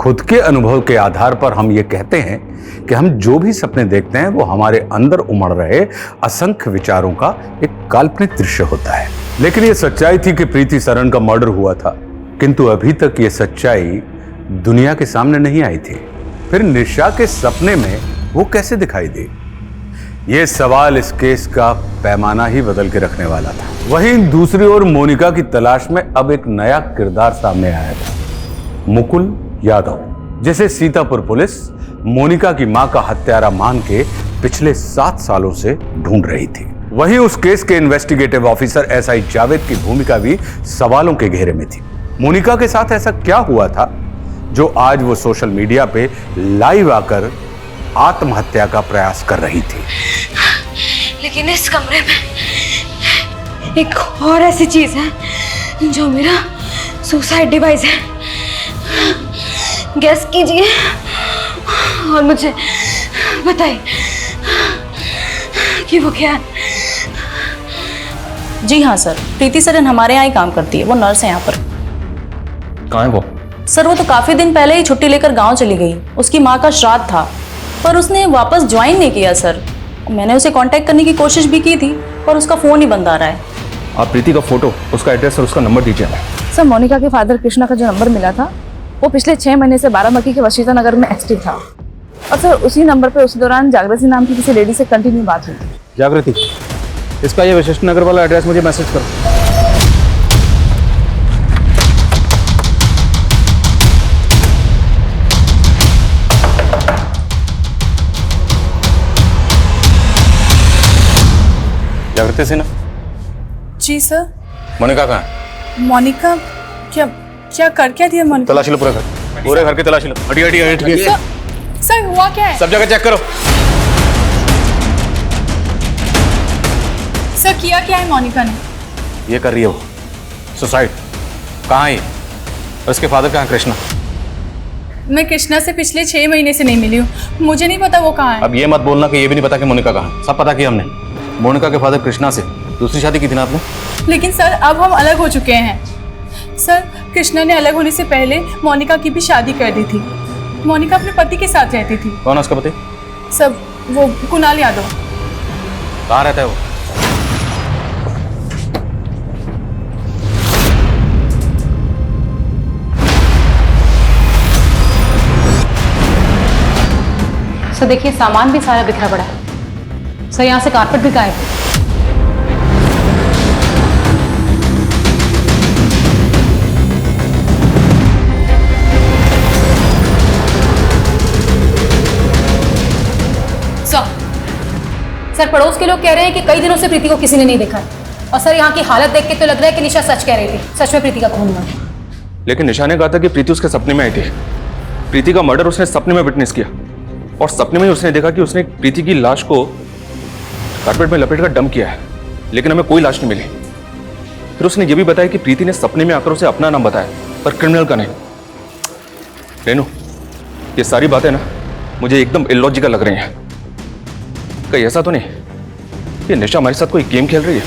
खुद के अनुभव के आधार पर हम ये कहते हैं कि हम जो भी सपने देखते हैं वो हमारे अंदर उमड़ रहे असंख्य विचारों का एक काल्पनिक दृश्य होता है। लेकिन ये सच्चाई थी कि प्रीति सरन का मर्डर हुआ था, किंतु अभी तक ये सच्चाई दुनिया के सामने नहीं आई थी। फिर निशा के सपने में वो कैसे दिखाई दी? ये सवाल इस केस का पैमाना ही बदल के रखने वाला था। वहीं दूसरी ओर मोनिका की तलाश में अब एक नया किरदार सामने आया था, मुकुल यादव, जिसे सीतापुर पुलिस मोनिका की मां का हत्यारा मान के पिछले 7 सालों से ढूंढ रही थी। वहीं उस केस के इन्वेस्टिगेटिव ऑफिसर एसआई जावेद की भूमिका भी सवालों के घेरे में थी। मोनिका के साथ ऐसा क्या हुआ था जो आज वो सोशल मीडिया पे लाइव आकर आत्महत्या का प्रयास कर रही थी? लेकिन इस कमरे में एक और ऐसी चीज है जो मेरा सुसाइड डिवाइस है। गैस कीजिए और मुझे बताइए कि वो क्या है। जी हाँ सर, प्रीति सरन हमारे यहाँ ही काम करती है, वो नर्स है यहाँ पर। कहाँ है वो? सर, वो तो काफी दिन पहले ही छुट्टी लेकर गांव चली गई। उसकी माँ का श्राद्ध था, पर उसने वापस ज्वाइन नहीं किया सर। मैंने उसे कांटेक्ट करने की कोशिश भी की थी, पर उसका फोन ही बंद आ रहा है। आप प्रीति का फोटो, उसका एड्रेस और उसका नंबर दीजिए। सर, मोनिका के फादर कृष्णा का जो नंबर मिला था वो पिछले 6 महीने से बाराबंकी के वशीता नगर में एक्टिव था, और सर उसी नंबर पे उस दौरान जागृति नाम की किसी लेडी से कंटिन्यू बात हुई थी। जागृति, इसका ये वशिष्ठ नगर वाला एड्रेस मुझे मैसेज करो। जागृति सिन्हा? जी सर। मोनिका कहाँ है? मोनिका क्या कर क्या दिया मोनिका? तलाशी लो पूरे घर की तलाशी लो। हटिए। सर हुआ क्या है? सब जगह चेक करो। सर किया क्या है मोनिका ने? ये कर रही है वो सुसाइड। कहाँ है ये? और इसके फादर कहाँ? कृष्णा। मैं कृष्णा से पिछले 6 महीने से नहीं मिली हूँ, मुझे नहीं पता वो कहाँ है। अब ये मत बोलना कि ये भी नहीं पता कि मोनिका कहाँ है। सब पता किया हमने। मोनिका के फादर कृष्णा से दूसरी शादी की थी ना आपने? लेकिन सर अब हम अलग हो चुके हैं। सर, कृष्णा ने अलग होने से पहले मोनिका की भी शादी कर दी थी। मोनिका अपने पति के साथ रहती थी। कौन है उसका पति? सब वो कुणाल यादव। कहाँ रहता है वो? सर देखिए, सामान भी सारा बिखरा पड़ा है। सर, यहाँ से कारपेट भी गायब है। सर पड़ोस के लोग कह रहे हैं कि कई दिनों से प्रीति को किसी ने नहीं देखा है। और सर यहाँ की हालत देख के तो लग रहा है कि निशा सच कह रही थी, सच में प्रीति का खून हुआ है। लेकिन निशा ने कहा था कि प्रीति उसके सपने में आई थी। प्रीति का मर्डर उसने सपने में विटनेस किया और सपने में ही उसने देखा कि उसने प्रीति की लाश को कारपेट में लपेट कर डंप किया है, लेकिन हमें कोई लाश नहीं मिली। फिर उसने यह भी बताया कि प्रीति ने सपने में आकर उसे अपना नाम बताया, पर क्रिमिनल का नहीं। रेनू, ये सारी बातें ना मुझे एकदम इलॉजिकल लग रही हैं। कहीं ऐसा तो नहीं ये निशा हमारे साथ कोई गेम खेल रही है?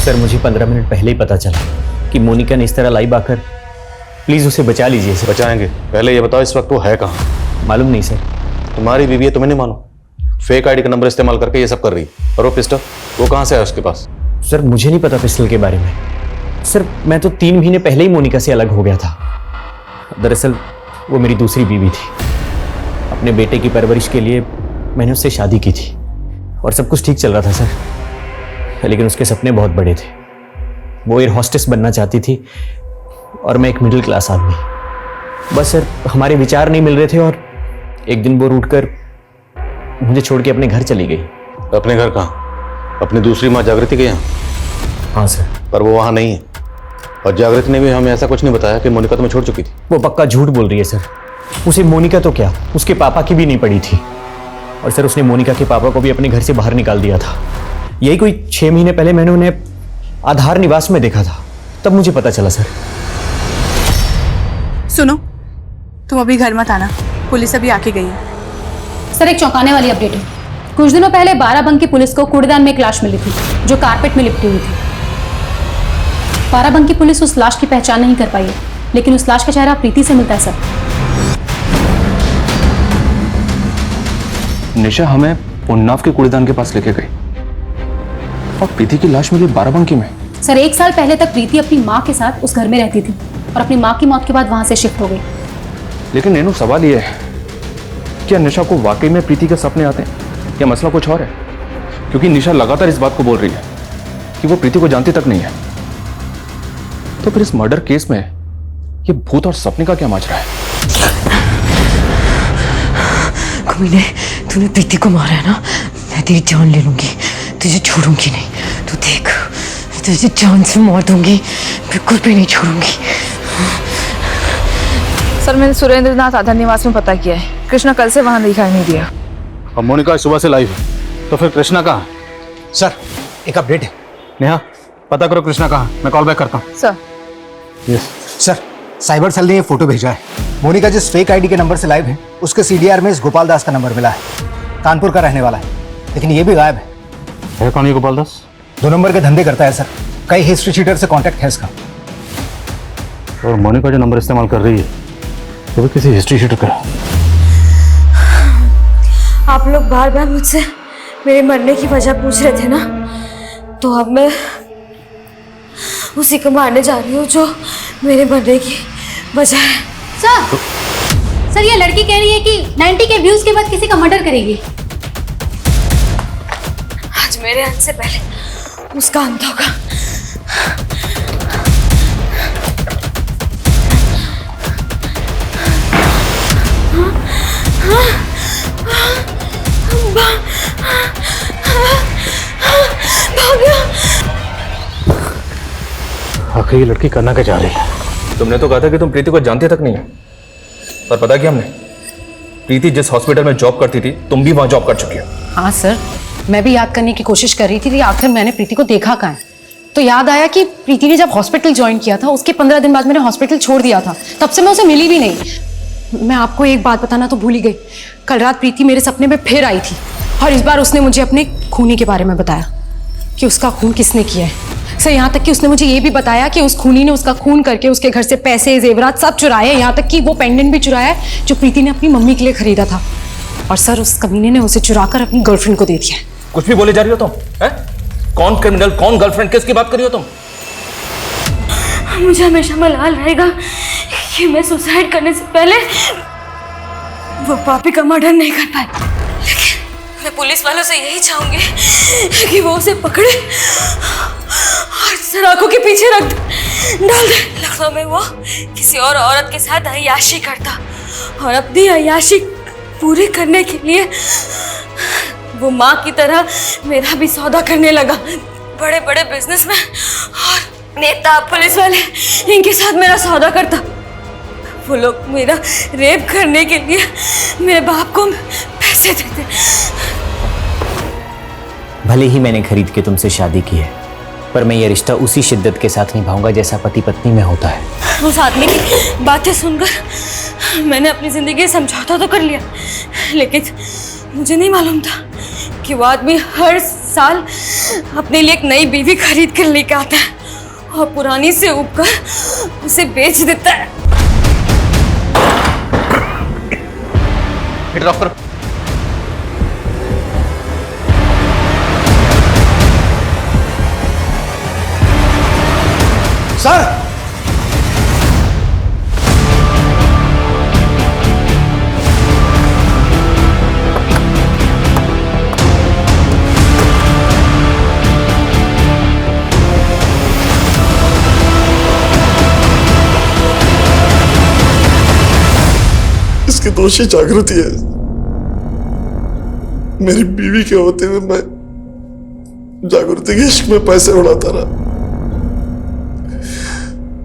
सर मुझे 15 मिनट पहले ही पता चला कि मोनिका ने इस तरह लाइव आकर, प्लीज उसे बचा लीजिए सर। बचाएंगे, पहले ये बताओ इस वक्त वो है कहाँ? मालूम नहीं सर। तुम्हारी बीवी है, तुम्हें नहीं मानो? फेक आईडी का नंबर इस्तेमाल करके ये सब कर रही है। और वो पिस्टल वो कहाँ से है उसके पास? सर मुझे नहीं पता पिस्टल के बारे में। सर मैं तो 3 महीने पहले ही मोनिका से अलग हो गया था। दरअसल वो मेरी दूसरी बीवी थी। अपने बेटे की परवरिश के लिए मैंने उससे शादी की थी और सब कुछ ठीक चल रहा था सर, लेकिन उसके सपने बहुत बड़े थे। वो एयर होस्टेस बनना चाहती थी और मैं एक मिडिल क्लास आदमी। बस सर हमारे विचार नहीं मिल रहे थे और एक दिन वो रूठ कर मुझे छोड़ के अपने घर चली गई। अपने घर कहाँ? अपनी दूसरी माँ जागृति के यहाँ? हाँ सर। पर वो वहाँ नहीं है और जागृति ने भी हमें ऐसा कुछ नहीं बताया कि मोनिका तुम्हें छोड़ चुकी थी। वो पक्का झूठ बोल रही है सर। उसे मोनिका तो क्या, उसके पापा की भी नहीं पड़ी थी। और सर उसने मोनिका के पापा को भी अपने घर से बाहर निकाल दिया था। यही कोई 6 महीने पहले मैंने उन्हें आधार निवास में देखा था, तब मुझे पता चला सर। सुनो, तुम अभी घर मत आना, पुलिस अभी आके गई है। सर एक चौंकाने वाली अपडेट है। कुछ दिनों पहले बाराबंकी पुलिस को कूड़ेदान में एक लाश मिली थी जो कारपेट में लिपटी हुई थी। बाराबंकी पुलिस उस लाश की पहचान नहीं कर पाई है, लेकिन उस लाश का चेहरा प्रीति से मिलता है सर। निशा हमें उन्नाव के कूड़ेदान के पास लेके गई और प्रीति की लाश मिली बाराबंकी में। सर 1 साल पहले तक प्रीति अपनी माँ के साथ उस घर में रहती थी और अपनी माँ की मौत के बाद वहां से शिफ्ट हो गई। लेकिन रेनू, सवाल यह है, क्या निशा को वाकई में प्रीति के सपने आते हैं या मसला कुछ और है? क्योंकि निशा लगातार इस बात को बोल रही है कि वो प्रीति को जानती तक नहीं है। तो फिर इस मर्डर केस में ये भूत और सपने का क्या माजरा है? कमीने, तूने प्रीति को मारा है ना, मैं तेरी जान ले लूंगी, तुझे छोड़ूंगी नहीं। तू देख, तुझे जान से मार दूंगी, बिल्कुल भी नहीं छोड़ूंगी। सर मैंने सुरेंद्रनाथ आधार निवास में पता किया है, कृष्णा कल से वहां दिखाई नहीं दिया। अब मोनिका सुबह से लाइव है, तो फिर कृष्णा कहाँ है? सर एक अपडेट है। नेहा पता करो कृष्णा कहाँ है, मैं कॉल बैक करता हूँ। Sir yes sir, cyber cell ने ये फोटो भेजा है। मोनिका जिस फेक आईडी के नंबर से लाइव है, उसके सीडीआर में इस गोपाल दास का नंबर मिला है। कानपुर का रहने वाला है, लेकिन ये भी गायब है। कौन है गोपाल दास? 2 नंबर के धंधे करता है सर, कई हिस्ट्री शीटर से कांटेक्ट है इसका। और मोनिका जो नंबर इस्तेमाल कर रही है वो भी किसी हिस्ट्री शीटर का। आप लोग बार बार मुझसे मेरे मरने की वजह पूछ रहे थे ना, तो अब मैं उसी को मारने जा रही हूँ जो मेरे मरने की वजह है। सर ये लड़की कह रही है कि 90 के व्यूज के बाद किसी का मर्डर करेगी। आज मेरे अंत से पहले उसका अंत होगा। आखिर ये लड़की करना क्या चाह रही है? तुमने तो कहा था कि तुम प्रीति को जानती तक नहीं है, पर पता क्या हमने, प्रीति जिस हॉस्पिटल में जॉब करती थी तुम भी वहां जॉब कर चुकी हो। हाँ सर, मैं भी याद करने की कोशिश कर रही थी कि आखिर मैंने प्रीति को देखा कहाँ है। तो याद आया कि प्रीति ने जब हॉस्पिटल ज्वाइन किया था उसके 15 दिन बाद मैंने हॉस्पिटल छोड़ दिया था, तब से मैं उसे मिली भी नहीं। मैं आपको एक बात बताना तो भूल ही गई, कल रात प्रीति मेरे सपने में फिर आई थी और इस बार उसने मुझे अपने खूनी के बारे में बताया कि उसका खून किसने किया है। सर यहाँ तक कि उसने मुझे ये भी बताया कि उस खूनी ने उसका खून करके उसके घर से पैसे जेवरात सब चुराए, यहाँ तक कि वो पेंडेंट भी चुराया है जो प्रीति ने अपनी मम्मी के लिए खरीदा था। और सर उस कमीने ने उसे चुराकर अपनी गर्लफ्रेंड को दे दिया। कुछ भी बोले जा रही हो तुम, हैं? कौन क्रिमिनल, कौन गर्लफ्रेंड, किसकी बात कर रही हो तुम? मुझे हमेशा मलाल रहेगा कि मैं सुसाइड करने से पहले वो पापी का मर्डर नहीं कर पाई। लेकिन मैं पुलिस वालों से यही चाहूंगी कि वो उसे पकड़े और सराखों के पीछे रख डाल दे। लखनऊ में वो किसी और औरत के साथ अय्याशी करता और अपनी अय्याशी पूरी करने के लिए वो माँ की तरह मेरा भी सौदा करने लगा। बड़े बड़े बिजनेसमैन और नेता, पुलिस वाले, इनके साथ मेरा सौदा करता। वो लोग मेरा रेप करने के लिए मेरे बाप को पैसे देते। भले ही मैंने खरीद के तुमसे शादी की है, पर मैं ये रिश्ता उसी शिद्दत के साथ निभाऊंगा जैसा पति पत्नी में होता है। उस आदमी की बातें सुनकर मैंने अपनी जिंदगी समझौता तो कर लिया, लेकिन मुझे नहीं मालूम था कि वो आदमी हर साल अपने लिए एक नई बीवी खरीद कर लेकर आता है और पुरानी से उबकर उसे बेच देता है। मीटर ऑफ करो। सर, इसकी दोषी जागृति है। मेरी बीवी के होते हुए मैं जागृति के इश्क में पैसे उड़ाता रहा।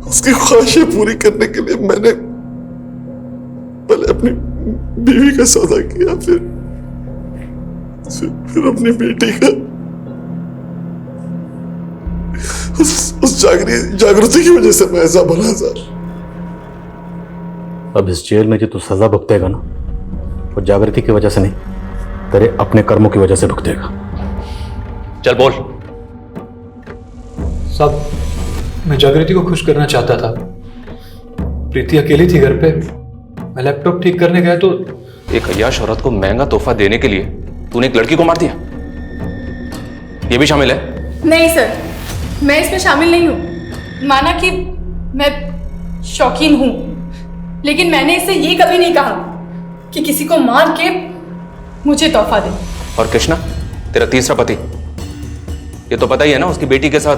उसकी ख्वाहिशें पूरी करने के लिए मैंने पहले अपनी बीवी का सौदा किया, फिर अपनी बेटी का। उस जागृति की वजह से मैं ऐसा बना सर। अब इस जेल में जो तू सजा भुगतेगा ना, वो जागृति की वजह से नहीं, तेरे अपने कर्मों की वजह से भुगतेगा। चल बोल। सब मैं जागृति को खुश करना चाहता था। प्रीति अकेली थी घर पे। मैं लैपटॉप ठीक करने गया तो एक अय्याश औरत को महंगा तोहफा देने के लिए तूने एक लड़की को मार दिया, ये भी शामिल है? नहीं सर, मैं इसमें शामिल नहीं हूँ। माना कि मैं शौकीन हूँ, लेकिन मैंने इससे ये कभी नहीं कहा कि किसी को मार के मुझे तोहफा दे। और कृष्णा, तेरा तीसरा पति, ये तो पता ही है ना, उसकी बेटी के साथ।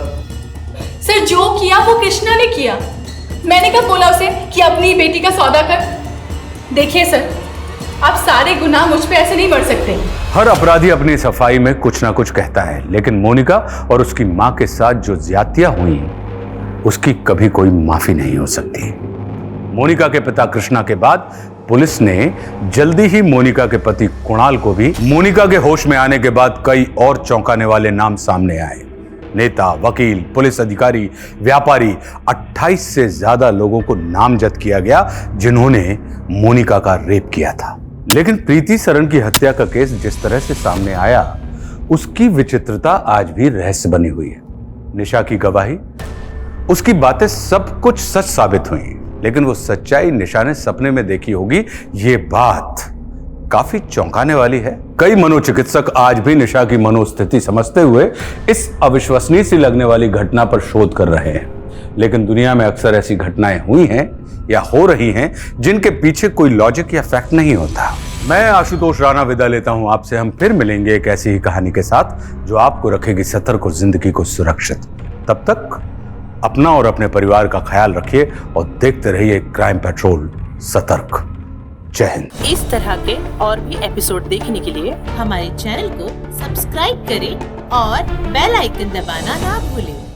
सर, जो किया वो कृष्णा ने किया। मैंने कब बोला उसे कि अपनी बेटी का सौदा कर? देखिए सर, आप सारे गुनाह मुझ पे ऐसे नहीं बढ़ सकते। हर अपराधी अपनी सफाई में कुछ ना कुछ कहता है, लेकिन मोनिका और उसकी मां के साथ जो ज्यादतियां हुई उसकी कभी कोई माफी नहीं हो सकती। मोनिका के पिता कृष्णा के बाद पुलिस ने जल्दी ही मोनिका के पति कुणाल को भी। मोनिका के होश में आने के बाद कई और चौंकाने वाले नाम सामने आए। नेता, वकील, पुलिस अधिकारी, व्यापारी, 28 से ज्यादा लोगों को नामजद किया गया जिन्होंने मोनिका का रेप किया था। लेकिन प्रीति सरन की हत्या का केस जिस तरह से सामने आया, उसकी विचित्रता आज भी रहस्य बनी हुई है। निशा की गवाही, उसकी बातें सब कुछ सच साबित हुई, लेकिन वो सच्चाई निशा ने सपने में देखी होगी, ये बात काफी चौंकाने वाली है। कई मनोचिकित्सक आज भी निशा की मनोस्थिति समझते हुए इस अविश्वसनीय सी लगने वाली घटना पर शोध कर रहे हैं, लेकिन दुनिया में अक्सर ऐसी घटनाएं हुई हैं या हो रही हैं जिनके पीछे कोई लॉजिक या फैक्ट नहीं होता। मैं आशुतोष राणा विदा लेता हूं आपसे। हम फिर मिलेंगे एक ऐसी ही कहानी के साथ जो आपको रखेगी सतर्क और जिंदगी को सुरक्षित। तब तक अपना और अपने परिवार का ख्याल रखिए और देखते रहिए क्राइम पेट्रोल सतर्क। जय हिंद। इस तरह के और भी एपिसोड देखने के लिए हमारे चैनल को सब्सक्राइब करें और बेल आइकन दबाना ना भूलें।